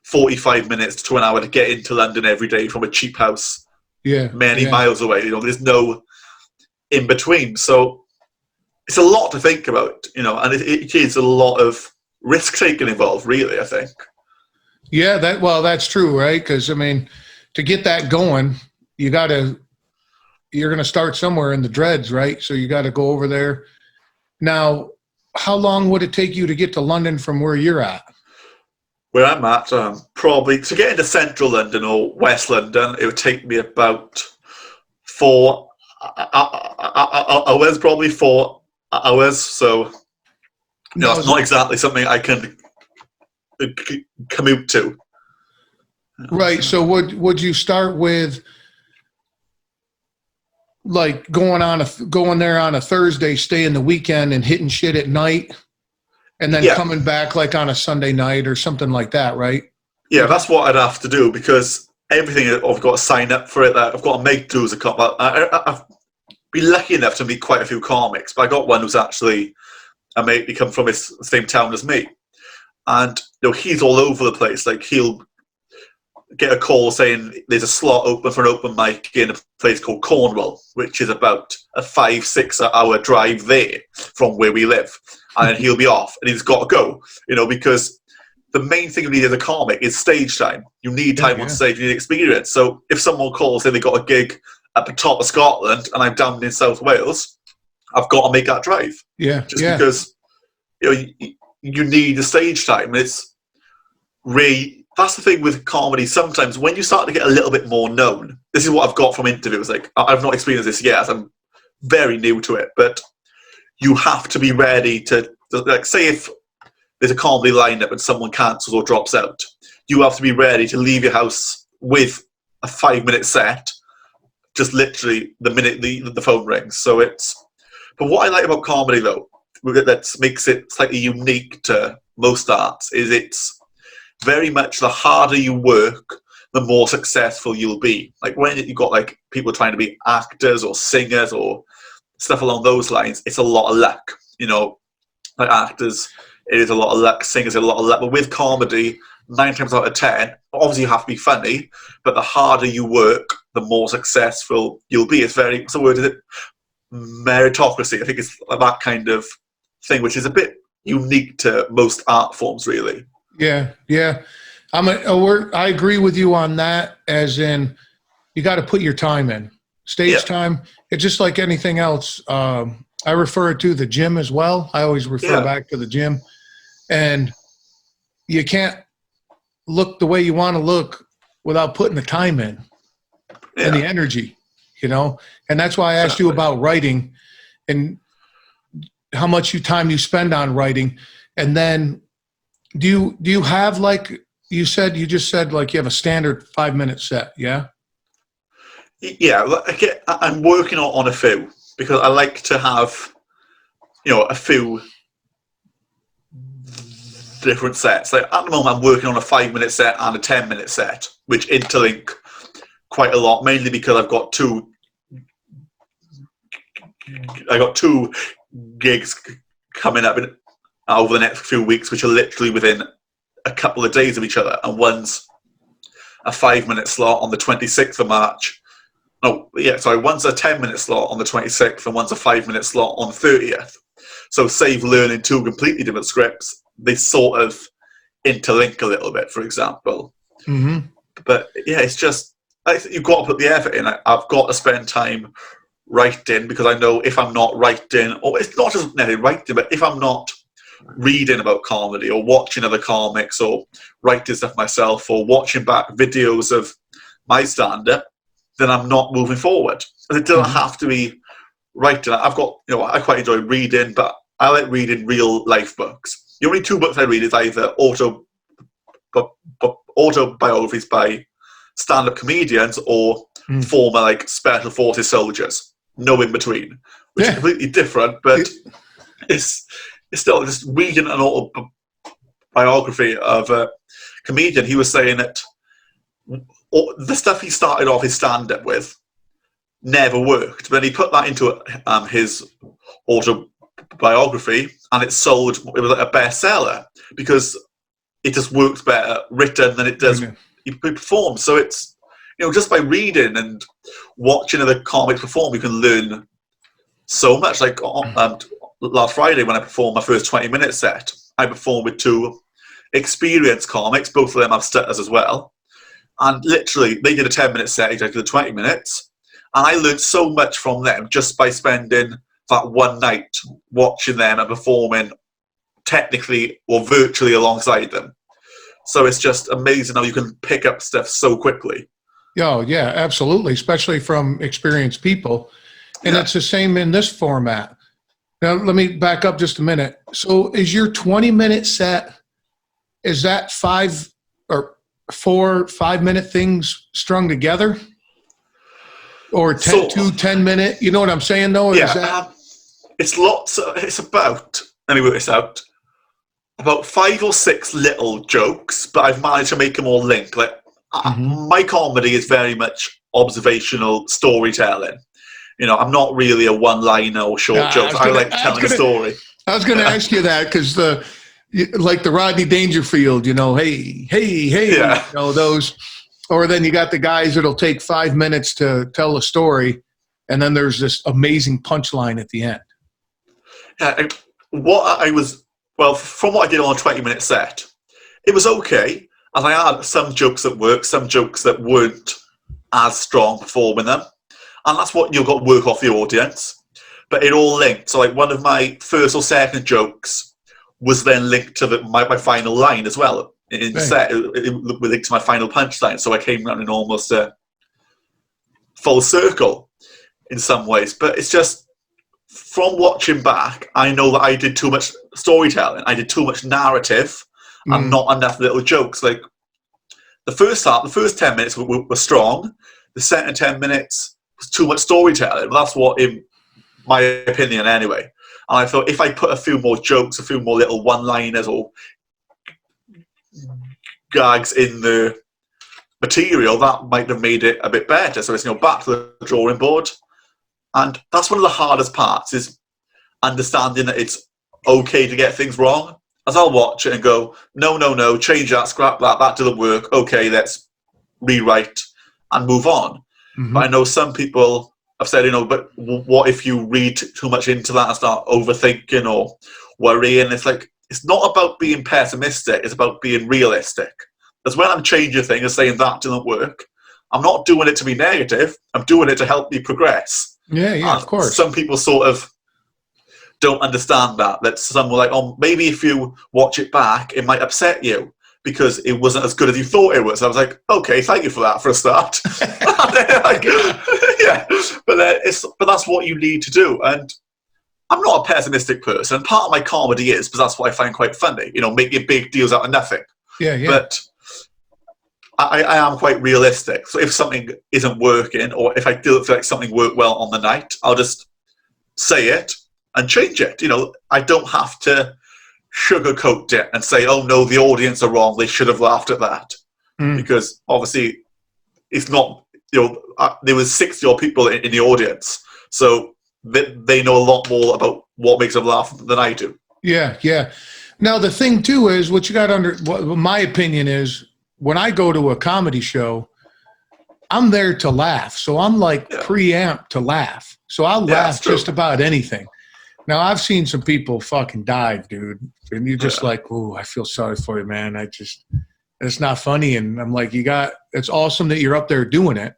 45 minutes to an hour to get into London every day from a cheap house many miles away. There's no in between. So it's a lot to think about, and it is a lot of risk taking involved, really, I think. Yeah, that's true, right? Because, to get that going, you're going to start somewhere in the dreads, right? So you got to go over there. Now, how long would it take you to get to London from where you're at? Where I'm at, probably to get into central London or West London, it would take me about 4 hours, probably 4 hours. So, it's not exactly something I can commute to. Right. So would you start with like going there on a Thursday, staying the weekend and hitting shit at night, and then coming back like on a Sunday night or something like that, right? Yeah, that's what I'd have to do because everything I've got to sign up for it. I've got to make do as a comic. I've been lucky enough to meet quite a few comics, but I got one who's actually a mate. He come from the same town as me, and he's all over the place. Like he'll get a call saying there's a slot open for an open mic in a place called Cornwall, which is about a 5-6 hour drive there from where we live. And then he'll be off and he's got to go, because the main thing you need as a comic is stage time. You need time on stage, you need experience. So if someone calls, say they got a gig at the top of Scotland and I'm down in South Wales, I've got to make that drive. Because, you need the stage time. It's really... That's the thing with comedy. Sometimes when you start to get a little bit more known, this is what I've got from interviews. Like, I've not experienced this yet. I'm very new to it. But you have to be ready to like, say if there's a comedy lineup and someone cancels or drops out, you have to be ready to leave your house with a 5-minute set just literally the minute the phone rings. So but what I like about comedy, though, that makes it slightly unique to most arts, is it's very much the harder you work, the more successful you'll be. Like when you've got like people trying to be actors or singers or stuff along those lines, it's a lot of luck. Like actors, it is a lot of luck. Singers, a lot of luck. But with comedy, 9 times out of 10, obviously you have to be funny, but the harder you work, the more successful you'll be. It's very, what's the word, is it? Meritocracy. I think it's that kind of thing, which is a bit unique to most art forms, really. Yeah. I agree with you on that, as in you got to put your time in. Stage time, it's just like anything else. I refer to the gym as well. I always refer back to the gym. And you can't look the way you want to look without putting the time in and the energy, And that's why I asked you about writing and how much time you spend on writing. And then do you have, like you just said, like you have a standard 5-minute set, yeah? Yeah, I'm working on a few because I like to have, a few different sets. Like at the moment, I'm working on a 5-minute set and a 10-minute set, which interlink quite a lot, mainly because I've got two gigs coming up over the next few weeks, which are literally within a couple of days of each other, and one's a 5-minute slot on the 26th of March. One's a 10-minute slot on the 26th, and one's a 5-minute slot on the 30th. So save learning 2 completely different scripts, they sort of interlink a little bit, for example. Mm-hmm. But yeah, it's just, you've got to put the effort in. I've got to spend time writing, because I know if I'm not writing, or it's not just necessarily writing, but if I'm not reading about comedy or watching other comics or writing stuff myself or watching back videos of my stand-up, then I'm not moving forward. And it doesn't have to be writing. I've got, I quite enjoy reading, but I like reading real life books. The only 2 books I read is either autobiographies by stand-up comedians or former like special forces soldiers. No in between, which is completely different, but it's still just reading an autobiography of a comedian. He was saying that the stuff he started off his stand-up with never worked, but then he put that into his autobiography, and it was like a bestseller because it just works better written than it does performed. So it's, just by reading and watching other comics perform, you can learn so much. Like last Friday when I performed my first 20-minute set, I performed with 2 experienced comics. Both of them have stutters as well. And literally, they did a 10-minute set, I did 20 minutes. And I learned so much from them just by spending that one night watching them and performing technically or virtually alongside them. So it's just amazing how you can pick up stuff so quickly. Oh, yeah, absolutely, especially from experienced people. And it's the same in this format. Now, let me back up just a minute. So is your 20-minute set, is that 5 or 4 5-minute things strung together? Or 2 10-minute? You know what I'm saying, though? It's lots. It's about, let me work this out, about 5 or 6 little jokes, but I've managed to make them all link. Like, my comedy is very much observational storytelling. I'm not really a one-liner or short jokes. I like telling a story. I was going to ask you that because like the Rodney Dangerfield, hey, those. Or then you got the guys that'll take 5 minutes to tell a story, and then there's this amazing punchline at the end. Yeah, from what I did on a 20-minute set, it was okay. And I had some jokes that worked, some jokes that weren't as strong performing them. And that's what you've got to work off the audience. But it all linked. So like one of my first or second jokes was then linked to my final line as well. In set, it linked to my final punchline. So I came around in almost a full circle in some ways. But it's just, from watching back, I know that I did too much storytelling. I did too much narrative and not enough little jokes. Like the first 10 minutes were strong. The second 10 minutes, too much storytelling. That's what, in my opinion, anyway. And I thought if I put a few more jokes, a few more little one-liners or gags in the material, that might have made it a bit better. So it's, back to the drawing board. And that's one of the hardest parts, is understanding that it's okay to get things wrong. As I'll watch it and go, no, change that, scrap that didn't work. Okay, let's rewrite and move on. Mm-hmm. But I know some people have said, but what if you read too much into that and start overthinking or worrying? It's like, it's not about being pessimistic, it's about being realistic. Because when I'm changing things and saying that didn't work, I'm not doing it to be negative, I'm doing it to help me progress. Yeah, of course. Some people sort of don't understand that some were like, oh, maybe if you watch it back, it might upset you because it wasn't as good as you thought it was. I was like, okay, thank you for that for a start. Yeah, but that's what you need to do. And I'm not a pessimistic person. Part of my comedy is, because that's what I find quite funny, making big deals out of nothing. Yeah. But I am quite realistic. So if something isn't working, or if I feel like something worked well on the night, I'll just say it and change it. I don't have to sugarcoat it and say, oh no, the audience are wrong, they should have laughed at that. Because obviously it's not, there was 60 people in the audience, so they know a lot more about what makes them laugh than I do. Yeah. Now the thing too is, what you got what my opinion is, when I go to a comedy show, I'm there to laugh. So I'm like preamp to laugh. So I'll laugh just about anything. Now I've seen some people fucking dive, dude. And you're just like, oh, I feel sorry for you, man. It's not funny. And I'm like, it's awesome that you're up there doing it,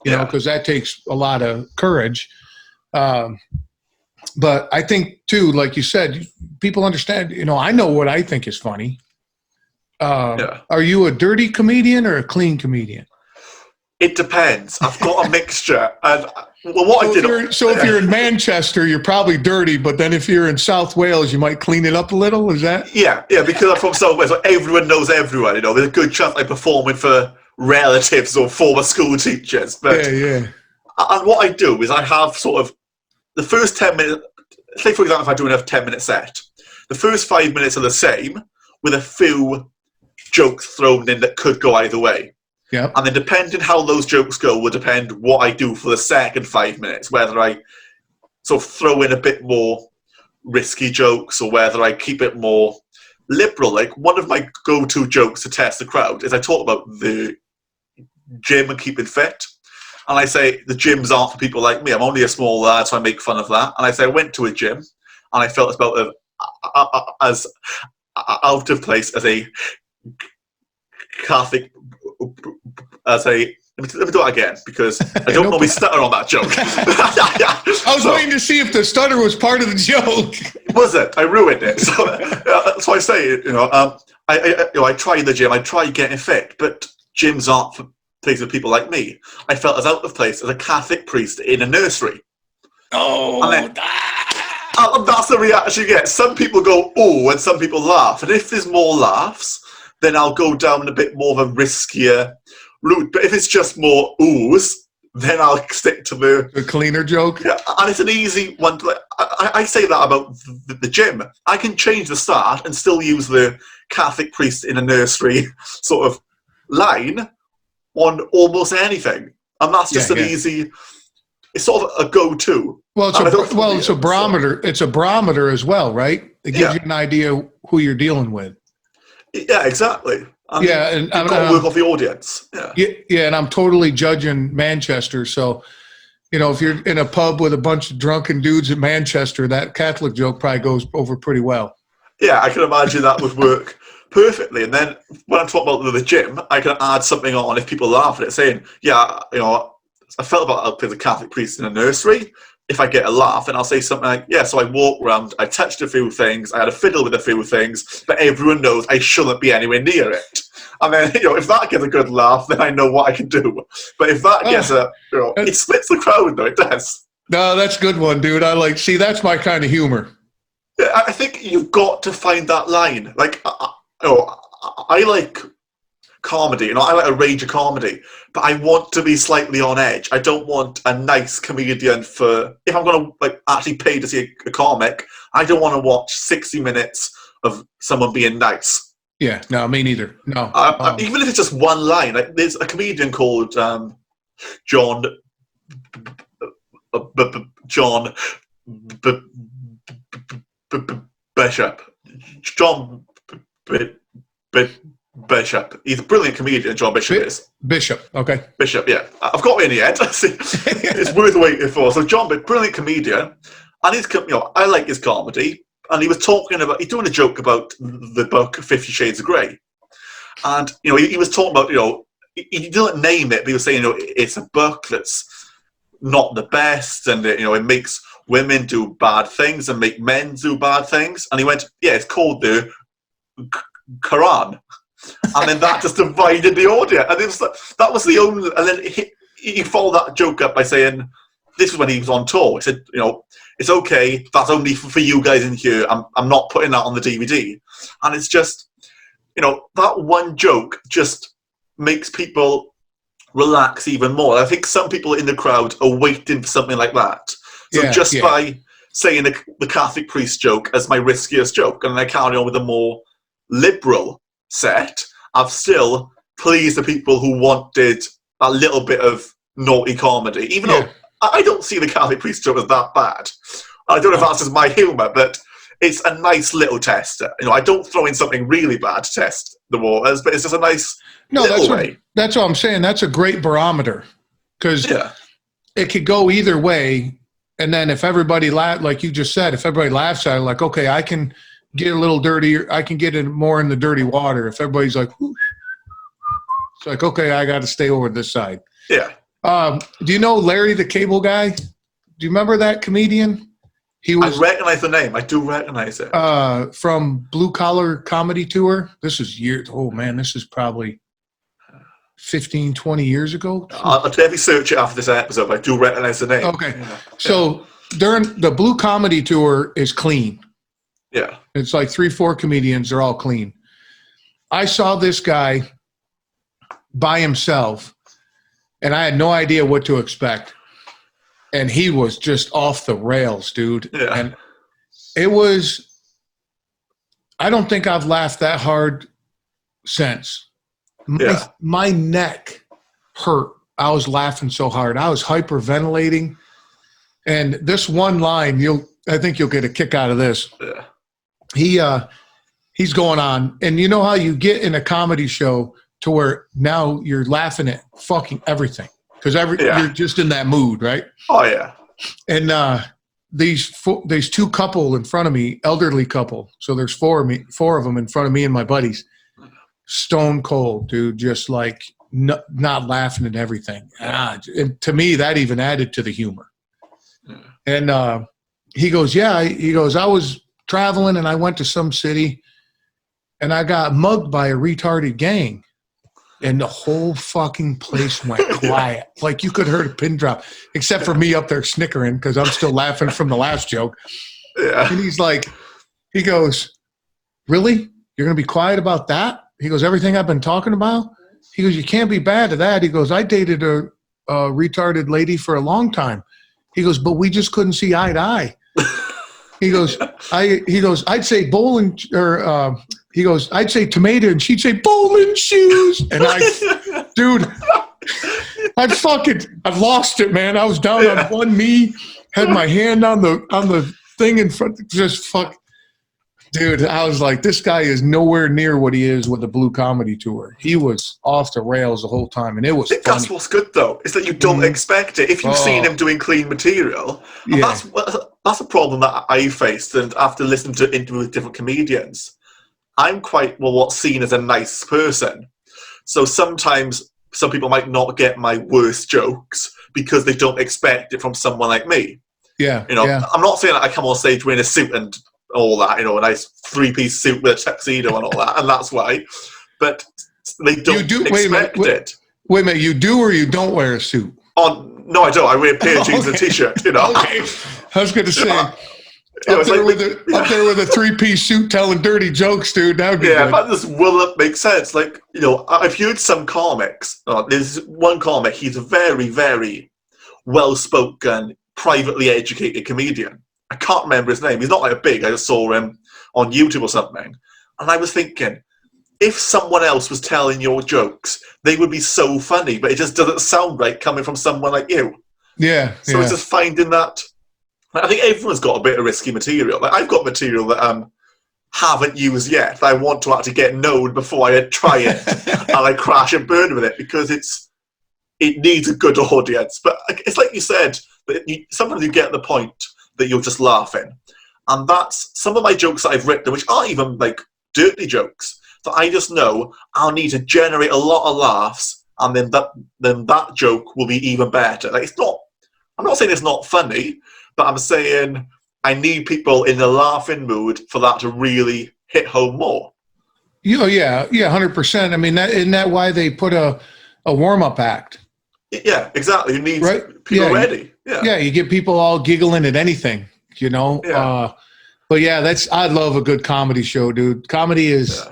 because that takes a lot of courage. But I think too, like you said, people understand, I know what I think is funny. Are you a dirty comedian or a clean comedian? It depends. I've got a mixture. And if you're in Manchester, you're probably dirty, but then if you're in South Wales, you might clean it up a little. Is that? Yeah, because I'm from South Wales, so everyone knows everyone. There's a good chance I'm performing for relatives or former school teachers. But yeah. And what I do is I have sort of the first 10 minutes. Say, for example, if I do a 10-minute set, the first 5 minutes are the same, with a few jokes thrown in that could go either way. Yeah. And then depending how those jokes go will depend what I do for the second 5 minutes, whether I sort of throw in a bit more risky jokes or whether I keep it more liberal. Like, one of my go-to jokes to test the crowd is I talk about the gym and keeping fit. And I say, the gyms aren't for people like me. I'm only a small lad, so I make fun of that. And I say, I went to a gym and I felt as out of place as a Catholic, let me do it again, because I don't normally stutter on that joke. I was waiting to see if the stutter was part of the joke. Was it? I ruined it. So I say, I try the gym, I try getting fit, but gyms aren't for places of people like me. I felt as out of place as a Catholic priest in a nursery. Oh, that's the reaction you get. Some people go, oh, and some people laugh. And if there's more laughs, then I'll go down a bit more of a riskier route. But if it's just more oohs, then I'll stick to the cleaner joke. Yeah, and it's an easy one. I say that about the gym. I can change the start and still use the Catholic priest in a nursery sort of line on almost anything. And that's just an easy, it's sort of a go-to. Well, it's a barometer. It's a barometer as well, right? It gives you an idea who you're dealing with. Yeah, exactly. And you've got to work off the audience. Yeah, and I'm totally judging Manchester. So, if you're in a pub with a bunch of drunken dudes in Manchester, that Catholic joke probably goes over pretty well. Yeah, I can imagine that would work perfectly. And then when I'm talking about the gym, I can add something on if people laugh at it, saying, I felt about the Catholic priest in a nursery. If I get a laugh, and I'll say something like, so I walked around, I touched a few things, I had a fiddle with a few things, but everyone knows I shouldn't be anywhere near it. And then, if that gets a good laugh, then I know what I can do. But if that gets it splits the crowd, though, it does. No, that's a good one, dude. That's my kind of humor. I think you've got to find that line. Like, I like comedy. I like a range of comedy, but I want to be slightly on edge. I don't want a nice comedian if I'm going to actually pay to see a comic, I don't want to watch 60 minutes of someone being nice. Yeah, no, me neither. No. Even if it's just one line. There's a comedian called John Bishop. John Bishop. He's a brilliant comedian, John Bishop is. Bishop, okay. Bishop, yeah. I've got it in the end. It's worth waiting for. So John, brilliant comedian. And he's, I like his comedy. And he was he's doing a joke about the book 50 Shades of Grey. And, he was talking about, he didn't name it, but he was saying, it's a book that's not the best, and it makes women do bad things and make men do bad things. And he went, yeah, it's called the Quran. And then that just divided the audience. And that was the only. And then he followed that joke up by saying, this was when he was on tour. He said, it's okay. That's only for you guys in here. I'm not putting that on the DVD. And it's just, that one joke just makes people relax even more. I think some people in the crowd are waiting for something like that. So by saying the Catholic priest joke as my riskiest joke, and then I carry on with a more liberal set, I've still pleased the people who wanted a little bit of naughty comedy, even though I don't see the Catholic priest joke as that bad. I don't know if that's just my humour, but it's a nice little tester. I don't throw in something really bad to test the waters, but it's just a nice way. That's what I'm saying. That's a great barometer, because it could go either way. And then if everybody like you just said, if everybody laughs at it, like, okay, I can get a little dirtier. I can get it more in the dirty water. If everybody's like, whoosh, it's like, okay, I got to stay over this side. Yeah. Do you know Larry the Cable Guy? Do you remember that comedian? I recognize the name. I do recognize it. From Blue Collar Comedy Tour. This is years. Oh, man, this is probably 15, 20 years ago. I'll definitely search it after this episode, but I do recognize the name. Okay. So during the Blue Comedy Tour is clean. Yeah. It's like 3-4 comedians. They're all clean. I saw this guy by himself, and I had no idea what to expect. And he was just off the rails, dude. Yeah. And it was, I don't think I've laughed that hard since. My neck hurt. I was laughing so hard. I was hyperventilating. And this one line, I think you'll get a kick out of this. Yeah. He's going on, and you know how you get in a comedy show to where now you're laughing at fucking everything. Because you're just in that mood, right? Oh, yeah. And these two couple in front of me, elderly couple. So there's four of them in front of me and my buddies. Stone cold, dude, just like not laughing at everything. And to me, that even added to the humor. Yeah. And he goes, I was traveling and I went to some city and I got mugged by a retarded gang. And the whole fucking place went quiet. Like you could hear a pin drop, except for me up there snickering because I'm still laughing from the last joke. Yeah. And he goes, really? You're going to be quiet about that? He goes, everything I've been talking about? He goes, you can't be bad to that. He goes, I dated a retarded lady for a long time. He goes, but we just couldn't see eye to eye. He goes, I'd say bowling, or he goes, I'd say tomato, and she'd say bowling shoes. And dude, I've lost it, man. I was down on one knee, had my hand on the thing in front, dude. I was like, this guy is nowhere near what he is with the Blue Comedy Tour. He was off the rails the whole time, and it was funny. That's what's good, though, is that you don't expect it. If you've seen him doing clean material, that's a problem that I faced, and after listening to interviews with different comedians, I'm quite, what's seen as a nice person. So sometimes some people might not get my worst jokes because they don't expect it from someone like me. Yeah. I'm not saying that I come on stage wearing a suit and all that, a nice 3-piece suit with a tuxedo and all that, and that's why. But they don't expect it. Wait a minute, you do or you don't wear a suit? Oh, no, I don't. I wear a pair of jeans and a t-shirt, Okay. I was going to say, Up there with a 3-piece suit telling dirty jokes, dude. That would be good. But this will make sense. Like, I've heard some comics. There's one comic. He's a very, very well-spoken, privately educated comedian. I can't remember his name. He's not like big. I just saw him on YouTube or something. And I was thinking, if someone else was telling your jokes, they would be so funny, but it just doesn't sound right coming from someone like you. Yeah. So it's just finding that. I think everyone's got a bit of risky material. Like, I've got material that haven't used yet. That I want to actually get known before I try it, and I crash and burn with it because it needs a good audience. But it's like you said, sometimes you get the point that you're just laughing, and that's some of my jokes that I've written, which aren't even like dirty jokes. That I just know I'll need to generate a lot of laughs, and then that joke will be even better. Like, it's not. I'm not saying it's not funny. But I'm saying I need people in the laughing mood for that to really hit home more. Yeah, 100%. I mean, isn't that why they put a warm-up act? Yeah, exactly. You need people ready. Yeah, you get people all giggling at anything, Yeah. But yeah, I love a good comedy show, dude. Comedy is,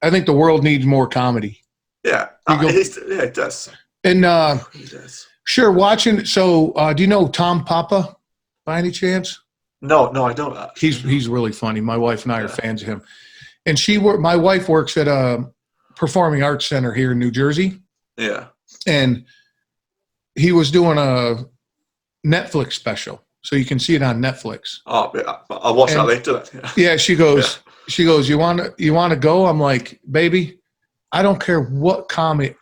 I think the world needs more comedy. Yeah, it does. And it does. Sure, watching. So, do you know Tom Papa? By any chance? No, I don't actually. He's really funny. My wife and I are fans of him. And my wife works at a performing arts center here in New Jersey. Yeah. And he was doing a Netflix special. So you can see it on Netflix. Oh, yeah. I'll watch that later. Yeah, she goes, you want to go? I'm like, baby, I don't care what comic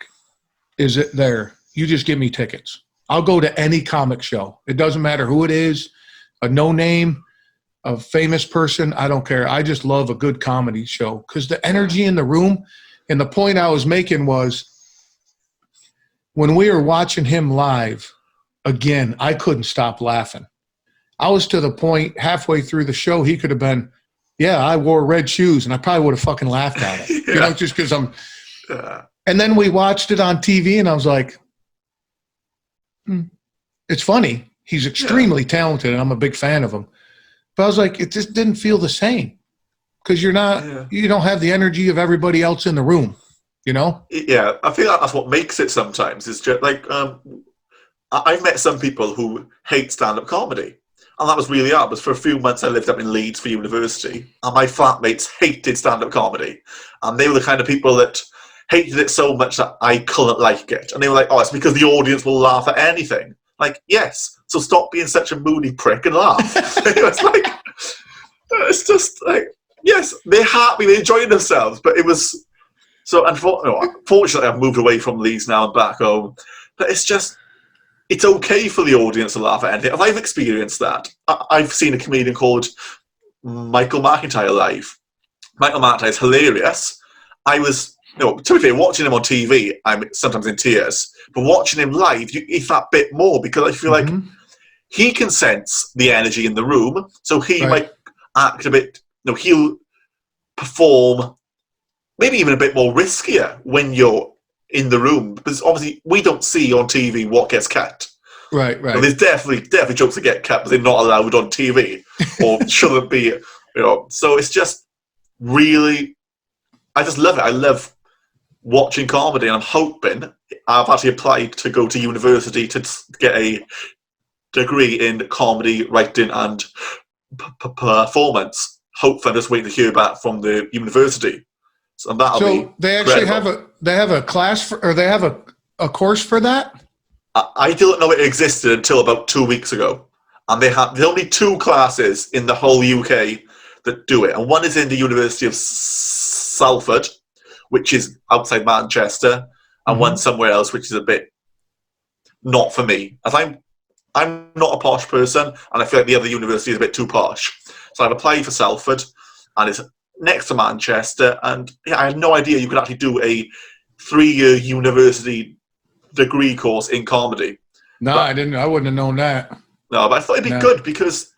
is it there. You just give me tickets. I'll go to any comic show. It doesn't matter who it is, a no name, a famous person. I don't care. I just love a good comedy show because the energy in the room. And the point I was making was when we were watching him live, again, I couldn't stop laughing. I was to the point halfway through the show, he could have been, I wore red shoes, and I probably would have fucking laughed at it. Just because I'm. And then we watched it on TV, and I was like, it's funny. He's extremely talented, and I'm a big fan of him. But I was like, it just didn't feel the same because you don't have the energy of everybody else in the room, Yeah, I feel like that's what makes it sometimes. It's just like I've met some people who hate stand-up comedy, and that was really hard. Because for a few months I lived up in Leeds for university, and my flatmates hated stand-up comedy, and they were the kind of people that hated it so much that I couldn't like it. And they were like, oh, it's because the audience will laugh at anything. Like, yes, so stop being such a moody prick and laugh. It's just like, yes, they're happy, they're enjoying themselves, but it was, so unfortunately I've moved away from Leeds now and back home, but it's okay for the audience to laugh at anything. I've experienced that. I've seen a comedian called Michael McIntyre live. Michael McIntyre is hilarious. I was, to be fair, watching him on TV, I'm sometimes in tears. But watching him live, it's that bit more because I feel like he can sense the energy in the room. So he might act a bit, he'll perform maybe even a bit more riskier when you're in the room. Because obviously we don't see on TV what gets cut. Right. There's definitely jokes that get cut, but they're not allowed on TV or shouldn't be, So it's just really, I just love it. I love watching comedy, and I'm hoping I've actually applied to go to university to get a degree in comedy writing and performance. Hopefully, I'm just waiting to hear back from the university. So that'll be they actually have a class or they have a course for that. I didn't know it existed until about 2 weeks ago, and there's only 2 classes in the whole UK that do it, and one is in the University of Salford, which is outside Manchester, and one somewhere else, which is a bit not for me. As I'm not a posh person, and I feel like the other university is a bit too posh. So I've applied for Salford, and it's next to Manchester, and I had no idea you could actually do a 3-year university degree course in comedy. No, I didn't. I wouldn't have known that. No, but I thought it'd be good because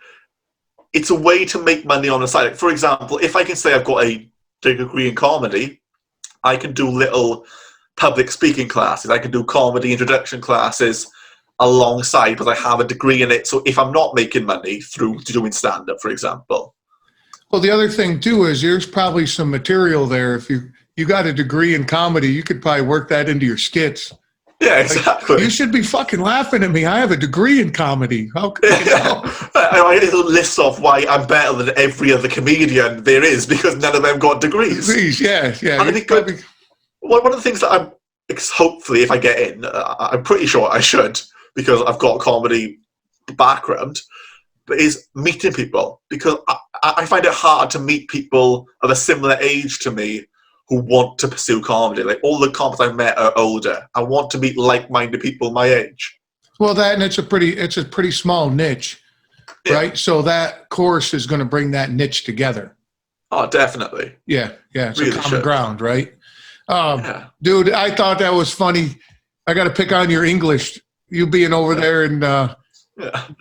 it's a way to make money on the side. Like, for example, if I can say I've got a degree in comedy, I can do little public speaking classes. I can do comedy introduction classes. alongside, because I have a degree in it. So if I'm not making money through doing stand-up, for example. Well, the other thing too is there's probably some material there. If you got a degree in comedy, you could probably work that into your skits. Yeah, exactly. Like, you should be fucking laughing at me. I have a degree in comedy. How could you know? I get a little list off why I'm better than every other comedian there is, because none of them got degrees. Yeah. And I think one of the things that I'm, hopefully, if I get in, I'm pretty sure I should, because I've got a comedy background, but is meeting people, because I find it hard to meet people of a similar age to me who want to pursue comedy. Like, all the comics I've met are older. I want to meet like-minded people my age. Well, and it's a pretty small niche, right? So that course is going to bring that niche together. Oh, definitely. Yeah. It's really a common ground, right? Dude, I thought that was funny. I got to pick on your English. You being over there and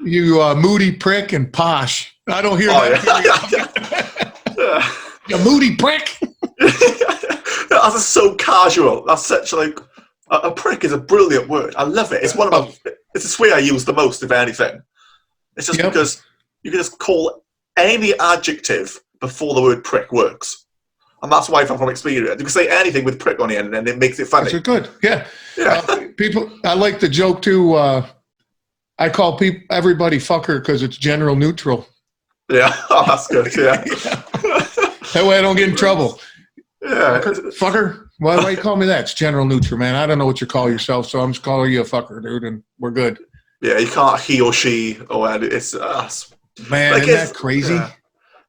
you moody prick and posh. I don't hear that. Yeah. You moody prick. That's so casual. That's such like a prick is a brilliant word. I love it. It's one of my. It's a swear I use the most, if anything. It's just because you can just call any adjective before the word prick works, and that's why, from experience, you can say anything with prick on the end, and it makes it funny. It's good. Yeah. People. I like the joke too. I call everybody fucker because it's general neutral. Yeah, that's good. Yeah. That way I don't get in trouble. Yeah. Fucker? Why you call me that? It's general neutral, man. I don't know what you call yourself, so I'm just calling you a fucker, dude, and we're good. Yeah, you can't he or she or it's man, like, isn't that crazy?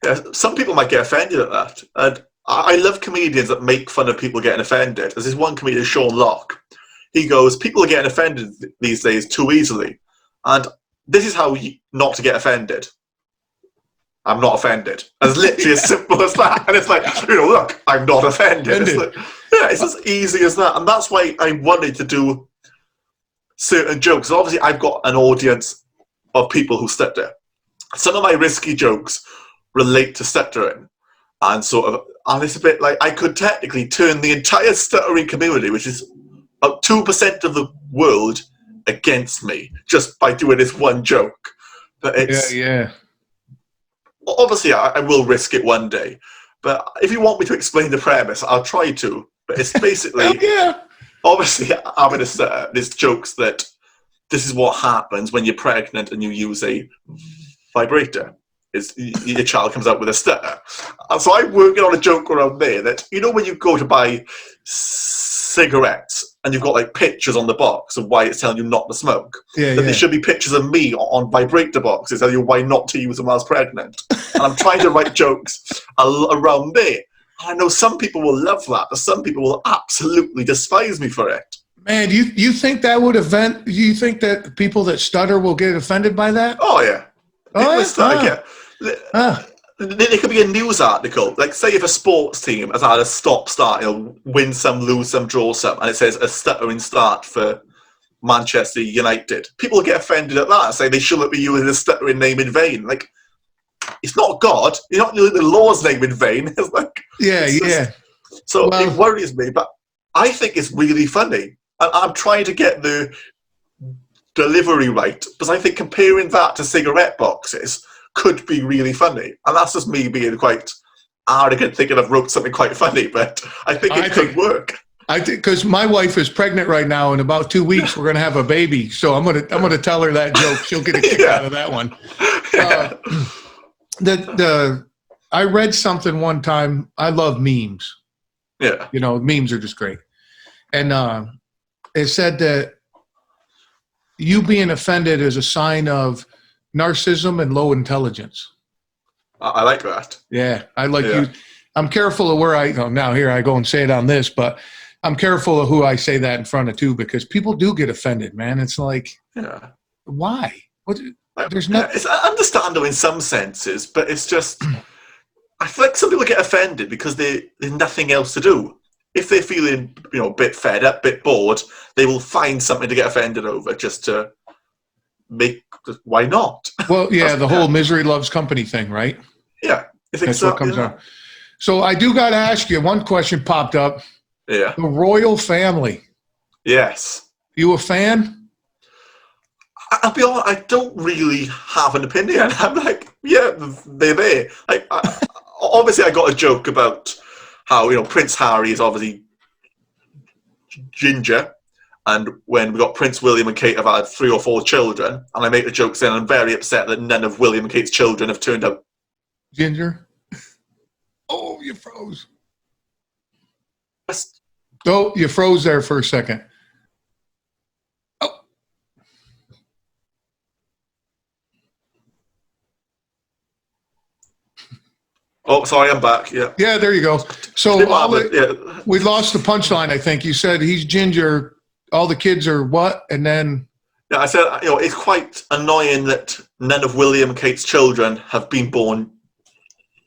Yeah, some people might get offended at that. And I love comedians that make fun of people getting offended. There's this one comedian, Sean Locke. He goes, people are getting offended these days too easily. And this is how not to get offended. I'm not offended. It's literally as simple as that. And it's like, look, I'm not offended. It's like, it's as easy as that. And that's why I wanted to do certain jokes. Obviously, I've got an audience of people who stutter. Some of my risky jokes relate to stuttering. And it's a bit like I could technically turn the entire stuttering community, which is about 2% of the world, against me just by doing this one joke. But it's... Yeah. Obviously, I will risk it one day. But if you want me to explain the premise, I'll try to. But it's basically, obviously, I'm going to say there's jokes that this is what happens when you're pregnant and you use a vibrator. Is your child comes out with a stutter. And so I'm working on a joke around there that, when you go to buy cigarettes and you've got like pictures on the box of why it's telling you not to smoke. There should be pictures of me on vibrator boxes telling you why not to use them while I was pregnant. And I'm trying to write jokes around there. And I know some people will love that, but some people will absolutely despise me for it. Man, you think that would you think that people that stutter will get offended by that? Oh yeah. There could be a news article, like say if a sports team has had a stop-start, win some, lose some, draw some, and it says a stuttering start for Manchester United. People get offended at that and say they shouldn't be using a stuttering name in vain. Like, it's not God. You're not using the Lord's name in vain. It's like, So it worries me, but I think it's really funny. And I'm trying to get the delivery right, because I think comparing that to cigarette boxes could be really funny. And that's just me being quite arrogant, thinking I've wrote something quite funny, but I think it could work. I think because my wife is pregnant right now. In about 2 weeks, we're going to have a baby. So I'm gonna tell her that joke. She'll get a kick out of that one. I read something one time. I love memes. Yeah. Memes are just great. And it said that you being offended is a sign of narcissism and low intelligence. I like that. Yeah, I like you. I'm careful of where I go. Now here I go and say it on this, but I'm careful of who I say that in front of too, because people do get offended, man. It's like, why? There's nothing. It's understandable in some senses, but it's just, I feel like some people get offended because there's nothing else to do. If they're feeling, a bit fed up, a bit bored, they will find something to get offended over just to make. Why not? Well, yeah, the whole misery loves company thing, right? Yeah, I think that's what comes out. So I do got to ask you. One question popped up. Yeah. The royal family. Yes. You a fan? I'll be honest, I don't really have an opinion. I'm like, yeah, they're there. Like, obviously, I got a joke about how, Prince Harry is obviously ginger, and when we got Prince William and Kate have had 3 or 4 children, and I make the joke saying I'm very upset that none of William and Kate's children have turned out ginger. Oh, you froze. Just, Oh, you froze there for a second. oh, sorry, I'm back. Yeah. Yeah, there you go. So we lost the punchline, I think. You said he's ginger. All the kids are what? And then... Yeah, I said, it's quite annoying that none of William and Kate's children have been born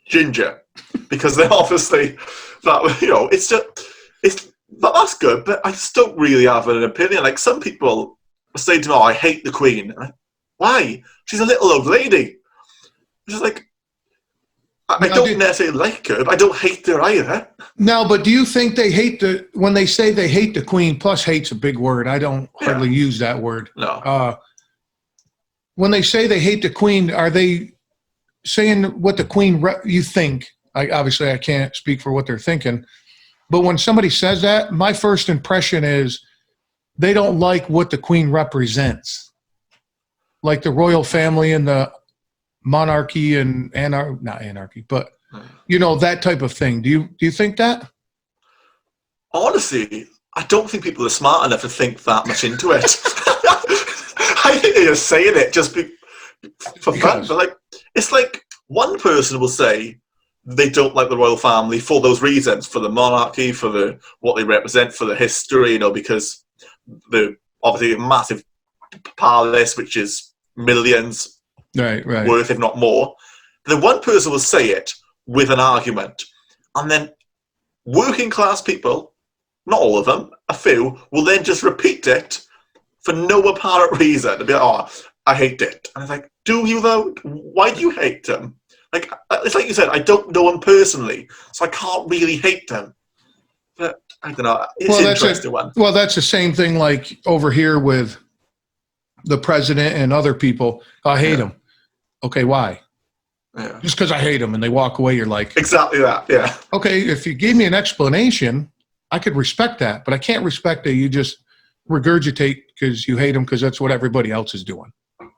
ginger. Because they're obviously... it's just... that's good, but I just don't really have an opinion. Like, some people say to me, I hate the Queen. Why? She's a little old lady. It's just like... I don't necessarily like her, but I don't hate her either. No, but do you think they hate when they say they hate the Queen, plus hate's a big word. I don't hardly use that word. No. When they say they hate the Queen, are they saying what the Queen, you think? Obviously, I can't speak for what they're thinking. But when somebody says that, my first impression is they don't like what the Queen represents. Like the royal family and the monarchy and not anarchy, but that type of thing. Do you think that? Honestly, I don't think people are smart enough to think that much into it. I think they're just saying it just for fun. But it's like one person will say they don't like the royal family for those reasons, for the monarchy, for what they represent, for the history, because the obviously a massive palace, which is millions. Right. Worth, if not more. Then one person will say it with an argument. And then working class people, not all of them, a few, will then just repeat it for no apparent reason. They'll be like, I hate it. And it's like, do you though? Why do you hate them? Like, it's like you said, I don't know them personally, so I can't really hate them. But I don't know. It's an interesting one. Well, that's the same thing like over here with the president and other people. I hate them. Okay, why? Yeah. Just because I hate them and they walk away, you're like... Exactly that, yeah. Okay, if you gave me an explanation, I could respect that, but I can't respect that you just regurgitate because you hate them because that's what everybody else is doing.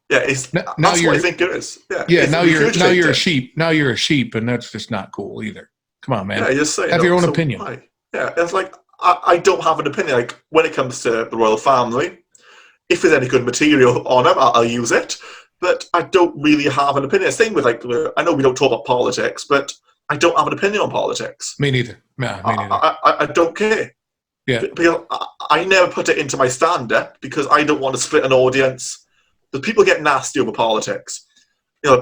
Yeah, that's what I think it is. Yeah, now you're a sheep. Now you're a sheep, and that's just not cool either. Come on, man. Yeah, just say, have your own opinion. Why? Yeah, it's like, I don't have an opinion. Like, when it comes to the royal family, if there's any good material on them, I'll use it. But I don't really have an opinion. Same with I know we don't talk about politics, but I don't have an opinion on politics. Me neither. No, me neither. I don't care. Yeah. Because I never put it into my stand-up because I don't want to split an audience. Because people get nasty over politics.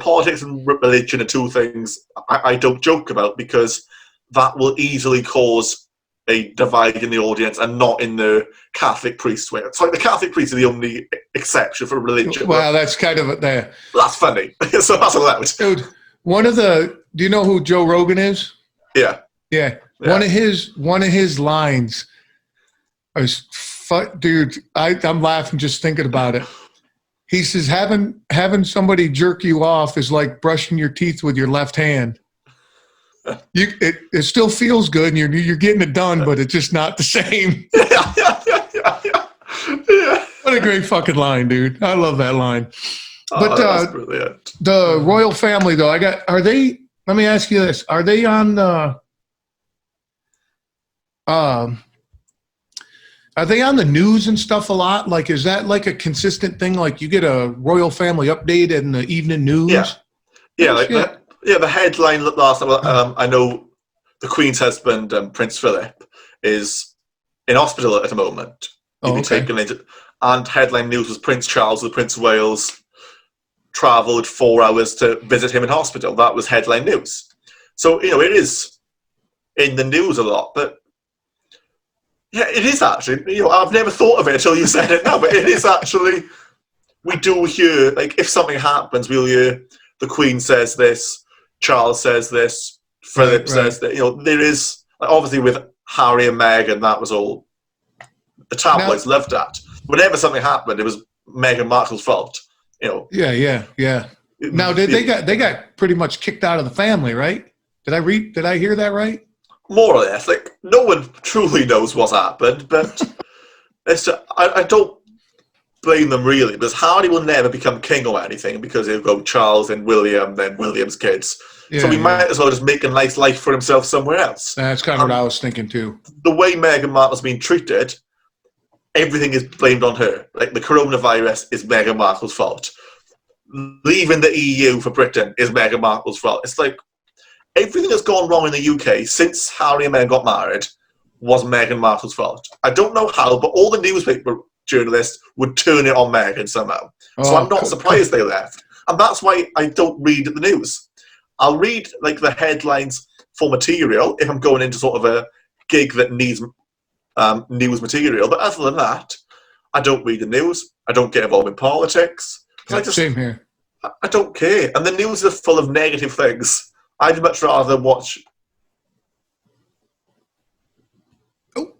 Politics and religion are two things I don't joke about because that will easily cause a divide in the audience and not in the Catholic priest way. It's like the Catholic priests are the only exception for religion. Well, that's kind of that's funny. So that's allowed. Dude, do you know who Joe Rogan is? Yeah. One of his lines is, dude, I'm laughing just thinking about it. He says, having somebody jerk you off is like brushing your teeth with your left hand. It still feels good and you're getting it done, but it's just not the same. Yeah. What a great fucking line, dude. I love that line. But that's brilliant. The royal family though, let me ask you this. Are they on the news and stuff a lot? Like, is that like a consistent thing? Like you get a royal family update in the evening news? Yeah. The headline last time, I know the Queen's husband, Prince Philip, is in hospital at the moment. Taken into, and headline news was Prince Charles, the Prince of Wales, travelled 4 hours to visit him in hospital. That was headline news. So, it is in the news a lot. But, yeah, it is actually. I've never thought of it until you said it now, but it is actually, we do hear, like, if something happens, we'll hear the Queen says this, Charles says this, Philip says that. There is, obviously with Harry and Meghan, that was all, the tabloids loved that. Whenever something happened, it was Meghan Markle's fault. You know. Yeah. Now, they got pretty much kicked out of the family, right? Did I hear that right? More or less. Like, no one truly knows what's happened, but it's just, I don't blame them really, because Harry will never become king or anything because he'll go Charles and William, then William's kids. So he might as well just make a nice life for himself somewhere else. That's kind of what I was thinking too. The way Meghan Markle's been treated, everything is blamed on her. Like, the coronavirus is Meghan Markle's fault. Leaving the EU for Britain is Meghan Markle's fault. It's like, everything that's gone wrong in the UK since Harry and Meghan got married was Meghan Markle's fault. I don't know how, but all the newspaper journalists would turn it on Meghan somehow. So I'm not surprised they left. And that's why I don't read the news. I'll read like the headlines for material if I'm going into sort of a gig that needs news material. But other than that, I don't read the news. I don't get involved in politics. Same here. I don't care. And the news is full of negative things. I'd much rather watch. Oh.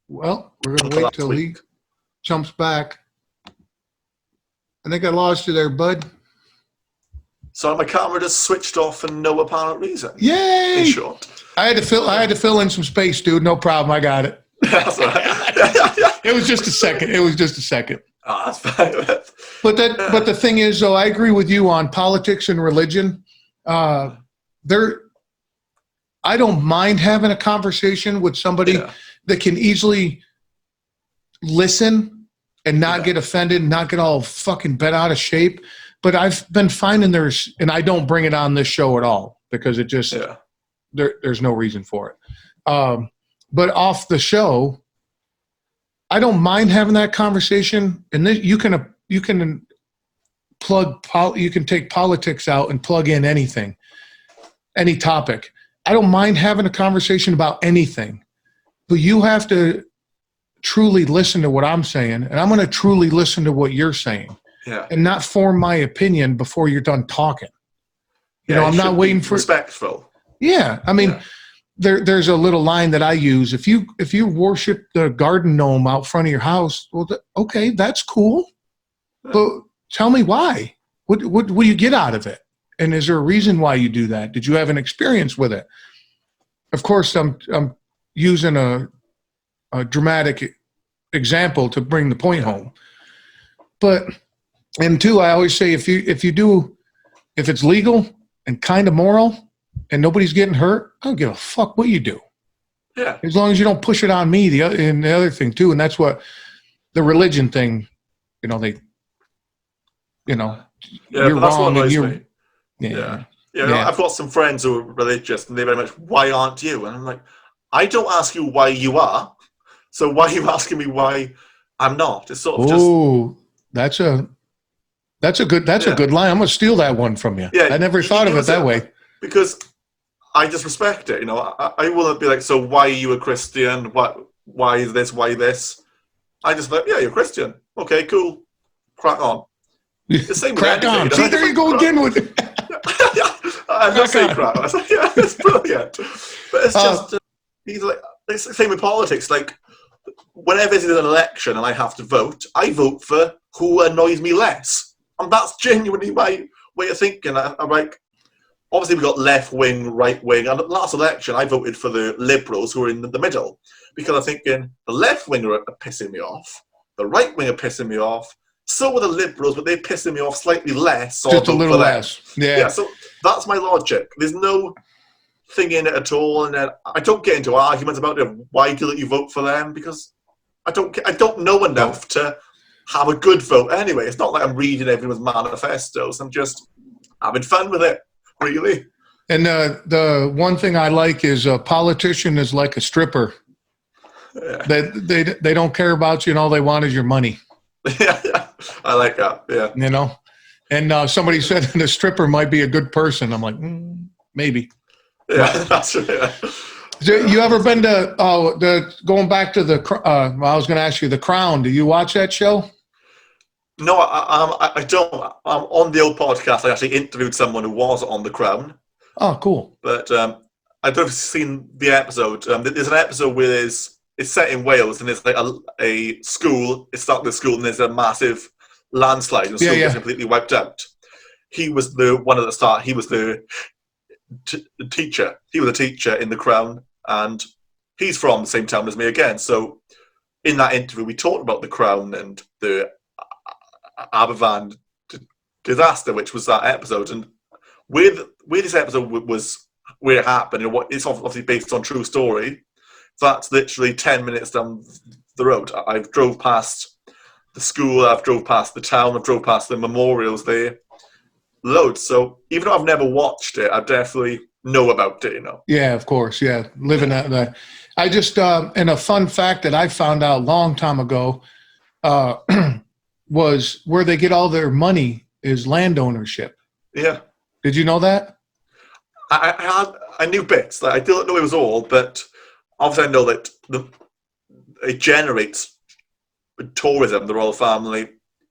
Well, we're going to wait till he jumps back. I think I lost you there, bud. So my camera just switched off for no apparent reason. Yay! In short. I had to fill in some space, dude. No problem. I got it. That's all right. It was just a second. Oh, that's fine. But the thing is, though, I agree with you on politics and religion. I don't mind having a conversation with somebody that can easily listen and not get offended, not get all fucking bent out of shape. But I've been finding and I don't bring it on this show at all because it just there's no reason for it. But off the show, I don't mind having that conversation, and then you can take politics out and plug in anything, any topic. I don't mind having a conversation about anything, but you have to truly listen to what I'm saying, and I'm going to truly listen to what you're saying, and not form my opinion before you're done talking. You know, I'm not waiting for respectful. Yeah, I mean. Yeah. There's a little line that I use. If you worship the garden gnome out front of your house, well, okay, that's cool. But tell me why. What do you get out of it? And is there a reason why you do that? Did you have an experience with it? Of course, I'm using a dramatic example to bring the point home. But and two, I always say if it's legal and kind of moral, and nobody's getting hurt, I don't give a fuck what you do. Yeah. As long as you don't push it on me, and the other thing too, and that's what the religion thing, you're wrong and you're. Yeah. I've got some friends who are religious, and they're very much, why aren't you? And I'm like, I don't ask you why you are, so why are you asking me why I'm not? It's sort of that's a good line. I'm gonna steal that one from you. Yeah, I never thought of it that way. Because I just respect it, I wouldn't be like, so why are you a Christian? Why is this? Why this? I just like, yeah, you're a Christian. Okay, cool. Crack on. The same crack on. See, there you go again with it. I'm not saying crack on. Yeah, it's brilliant. But it's just, he's like, it's the same with politics. Like, whenever there's an election and I have to vote, I vote for who annoys me less. And that's genuinely my way of thinking. I'm like, obviously, we got left wing, right wing. And at the last election, I voted for the Liberals, who were in the middle, because I'm thinking the left wing are pissing me off, the right wing are pissing me off. So are the Liberals, but they're pissing me off slightly less. So just a little less. Yeah. So that's my logic. There's no thing in it at all, and then I don't get into arguments about it. Why do you vote for them? Because I don't know enough to have a good vote. Anyway, it's not like I'm reading everyone's manifestos. I'm just having fun with it. Really? And the one thing I like is a politician is like a stripper. Yeah. They don't care about you, and all they want is your money. Yeah, I like that. Yeah. And somebody said the stripper might be a good person. I'm like, maybe. Yeah, that's right. You ever been to going back to I was going to ask you, The Crown. Do you watch that show? No, I don't. On the old podcast, I actually interviewed someone who was on The Crown. Oh, cool. But I don't know if you've seen the episode. There's an episode where there's it's set in Wales, and there's like a school. It's starting the school, and there's a massive landslide, and the school gets completely wiped out. He was the one at the start. He was the teacher. He was a teacher in The Crown, and he's from the same town as me again. So in that interview, we talked about The Crown and the Aberfan disaster, which was that episode. And where this episode was, where it happened, and what it's obviously based on true story. That's literally 10 minutes down the road. I've drove past the school, I've drove past the town, I've drove past the memorials there. Loads. So even though I've never watched it, I definitely know about it, you know. Yeah, of course. Yeah. Living that. I just, and a fun fact that I found out a long time ago was where they get all their money is land ownership. Yeah. Did you know that? I knew bits. Like, I didn't know it was all, but obviously I know that it generates tourism. The royal family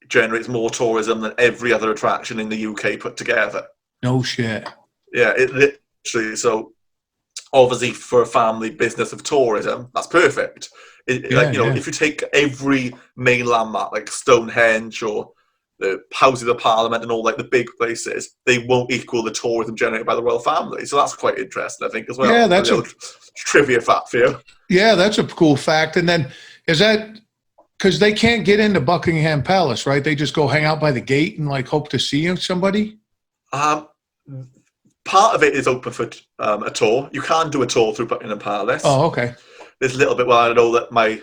generates more tourism than every other attraction in the UK put together. No shit. Yeah, it literally. So obviously for a family business of tourism, that's perfect. If you take every main landmark like Stonehenge or the Houses of Parliament and all like the big places, they won't equal the tourism generated by the royal family. So that's quite interesting, I think, as well. Yeah, that's a trivia fact for you. Yeah, that's a cool fact. And then is that because they can't get into Buckingham Palace, right? They just go hang out by the gate and like hope to see somebody? Part of it is open for a tour. You can do a tour through Buckingham Palace. Oh, okay. There's a little bit where I know that my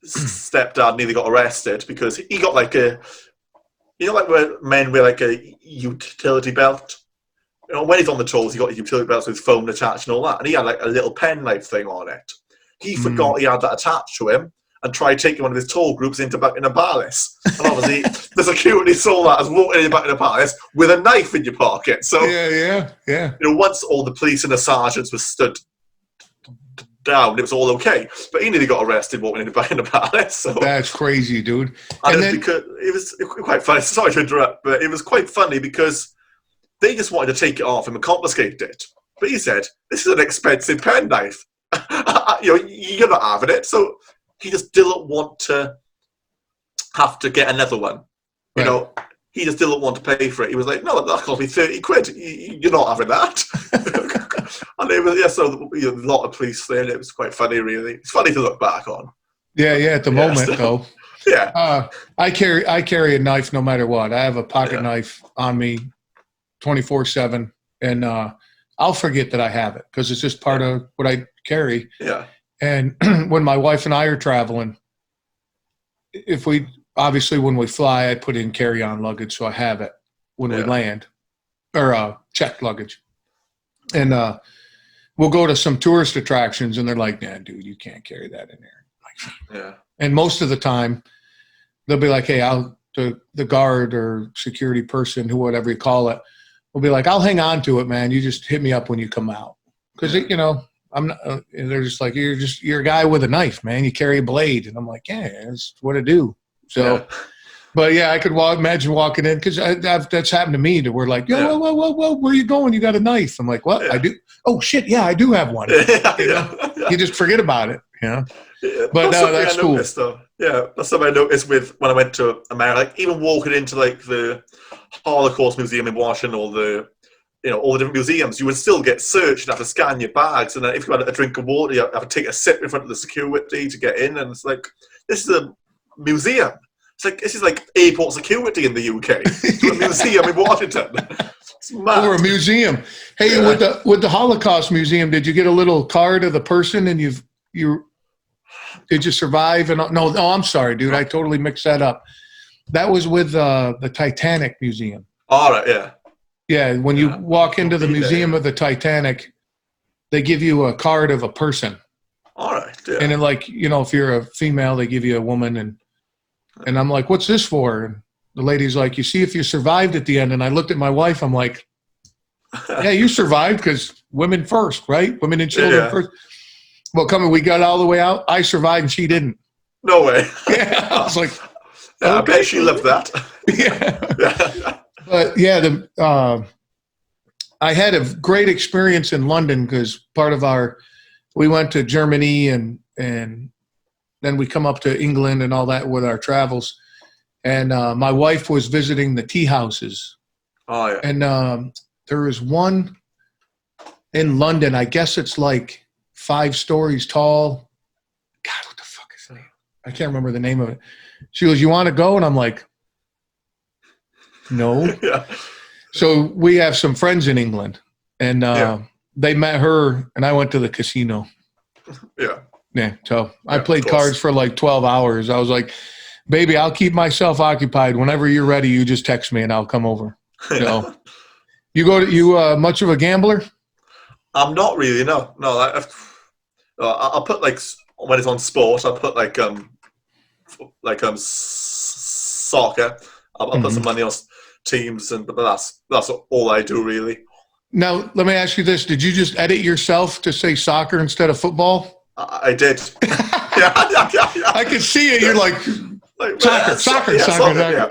stepdad nearly got arrested because he got like like where men wear like a utility belt. You know, when he's on the tours, he got his utility belts with phone attached and all that, and he had like a little penknife thing on it. He forgot he had that attached to him and tried taking one of his tour groups into Buckingham Palace. And obviously, the security saw that as walking into Buckingham Palace with a knife in your pocket. So yeah. Once all the police and the sergeants were stood down, it was all okay. But he nearly got arrested walking into Buckingham Palace. So that's crazy, dude. And then, because it was quite funny. Sorry to interrupt, but it was quite funny because they just wanted to take it off him and confiscate it. But he said, "This is an expensive penknife. You're not having it." So he just didn't want to have to get another one. Right. You know, he just didn't want to pay for it. He was like, "No, that cost me 30 quid. You're not having that." And it was, so a lot of police there, and it was quite funny, really. It's funny to look back on. Yeah, at the moment, though. Yeah. I carry a knife no matter what. I have a pocket knife on me 24/7, and I'll forget that I have it because it's just part of what I carry. Yeah. And when my wife and I are traveling, when we fly, I put in carry-on luggage, so I have it when we land, or checked luggage. And we'll go to some tourist attractions, and they're like, "Nah, dude, you can't carry that in there." And most of the time, they'll be like, "Hey, the guard or security person, who whatever you call it, will be like, I'll hang on to it, man. You just hit me up when you come out." Because, I'm not, they're just like, you're a guy with a knife, man. You carry a blade. And I'm like, yeah, that's what I do. So, but yeah, I could imagine walking in because that's happened to me to where like, whoa, where are you going? You got a knife. I'm like, what? Yeah. I do. Oh shit. Yeah, I do have one. You just forget about it. Yeah, but no, that's cool. Noticed, yeah, that's something I noticed when I went to America. Like even walking into like the Holocaust Museum in Washington, or all the different museums, you would still get searched and have to scan your bags. And then if you had a drink of water, you have to take a sip in front of the security to get in. And it's like, this is a museum. It's like, this is like airport security in the UK. It's a museum in Washington. It's mad. Or a museum. Hey, with the Holocaust Museum, did you get a little card of the person and did you survive? And no, I'm sorry, dude. I totally mixed that up. That was with the Titanic Museum. All right, yeah. Yeah, when you walk into the Museum of the Titanic, they give you a card of a person. All right, yeah. And then, like, if you're a female, they give you a woman. And I'm like, what's this for? And the lady's like, you see if you survived at the end. And I looked at my wife. I'm like, yeah, you survived because women first, right? Women and children first. Well, we got all the way out. I survived and she didn't. No way. Yeah, I was like, okay. I bet she loved that. Yeah. But yeah, I had a great experience in London because we went to Germany and then we come up to England and all that with our travels. And my wife was visiting the tea houses. Oh, yeah. And there is one in London. I guess it's like 5 stories tall. God, what the fuck is the name? I can't remember the name of it. She goes, "You want to go?" And I'm like, no. Yeah. So we have some friends in England, and they met her, and I went to the casino. Yeah. Yeah. So I played cards for like 12 hours. I was like, "Baby, I'll keep myself occupied. Whenever you're ready, you just text me and I'll come over." So you much of a gambler? I'm not really. No. I'll put like when it's on sport, I'll put like soccer. I'll put some money on teams, but that's all I do really. Now let me ask you this: did you just edit yourself to say soccer instead of football? I did. I can see it. You're like soccer. Yeah.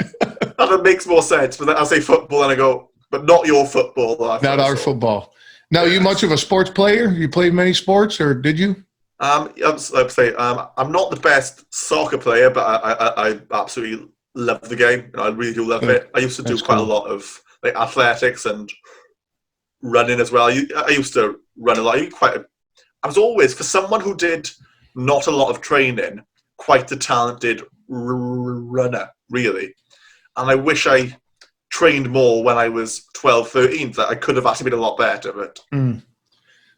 That makes more sense. But then I say football, and I go, but not your football. Not our football. Now, you much of a sports player? You played many sports, or did you? I'm not the best soccer player, but I absolutely love the game. I really do love it. I used to do quite a lot of like athletics and running as well. I used to run a lot. I was always, for someone who did not a lot of training, quite a talented runner, really. And I wish I trained more when I was 12, 13, that I could have actually been a lot better. But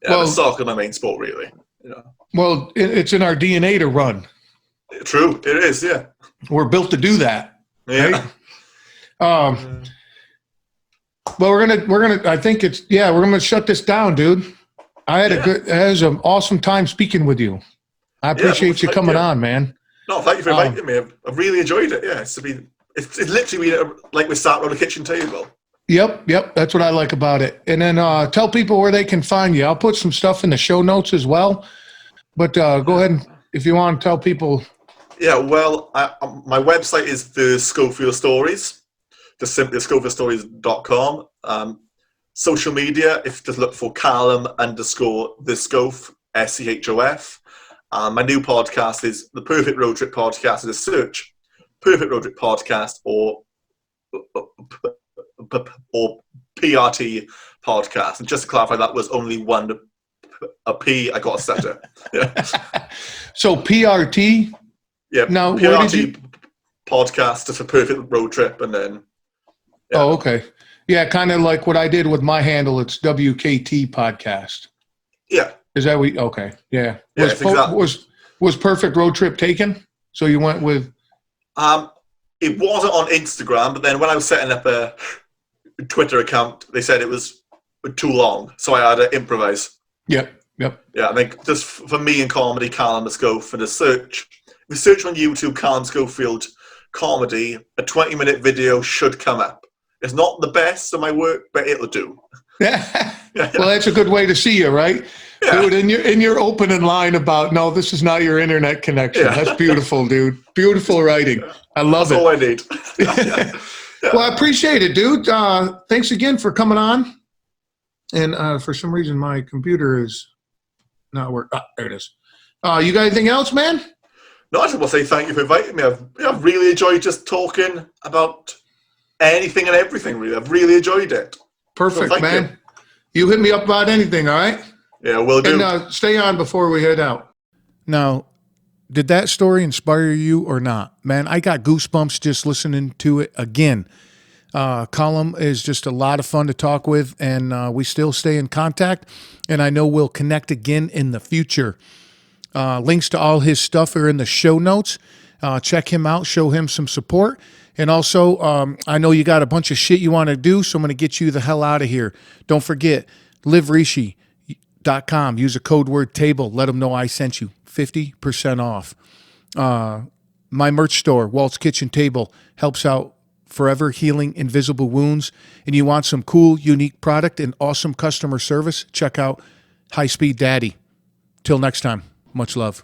but soccer is my main sport, really. Well, it's in our DNA to run. True, it is. Yeah, we're built to do that. Yeah. Right? Well, we're gonna. I think we're gonna shut this down, dude. It was an awesome time speaking with you. I appreciate you coming on, man. No, thank you for inviting me. I've really enjoyed it. Yeah, it's literally like we're sat around a kitchen table. Yep. That's what I like about it. And then tell people where they can find you. I'll put some stuff in the show notes as well. But go ahead if you want to tell people. Yeah, well, my website is the Schofield Stories, just simply SchofieldStories.com. Social media, if you just look for Callum _ the Schof, SCHOF. My new podcast is the Perfect Road Trip Podcast. Is a search Perfect Road Trip Podcast or PRT Podcast. And just to clarify, that was only a P. I got a stutter. Yeah. So PRT. Yeah. Now, PRT podcast is a Perfect Road Trip, and then. Yeah. Oh, okay. Yeah, kind of like what I did with my handle. It's WKT Podcast. Yeah. Is that okay? Yeah. Yeah, was Perfect Road Trip taken? So you went with? It wasn't on Instagram, but then when I was setting up a Twitter account, they said it was too long, so I had to improvise. Yep. Yeah, I think just for me in comedy, Callum Schofield, for the search. If you search on YouTube, Callum Schofield comedy, a 20-minute video should come up. It's not the best of my work, but it'll do. Yeah. Well, that's a good way to see you, right? Yeah. Dude, in your opening line about, no, this is not your internet connection. Yeah. That's beautiful, dude. Beautiful writing. I love That's it. all I need. Yeah. Well, I appreciate it, dude. Thanks again for coming on. And for some reason, my computer is not working. There it is. You got anything else, man? No, I just want to say thank you for inviting me. I've really enjoyed just talking about anything and everything, really. I've really enjoyed it. Perfect, so man. You hit me up about anything, all right? Yeah, will do. And stay on before we head out. Now, did that story inspire you or not? Man, I got goosebumps just listening to it again. Callum is just a lot of fun to talk with, and we still stay in contact, and I know we'll connect again in the future. Links to all his stuff are in the show notes. Check him out, show him some support. And also, I know you got a bunch of shit you want to do, so I'm going to get you the hell out of here. Don't forget, liverishi.com. Use a code word table. Let them know I sent you. 50% off. My merch store, Walt's Kitchen Table, helps out forever healing invisible wounds. And you want some cool, unique product and awesome customer service? Check out High Speed Daddy. Till next time, much love.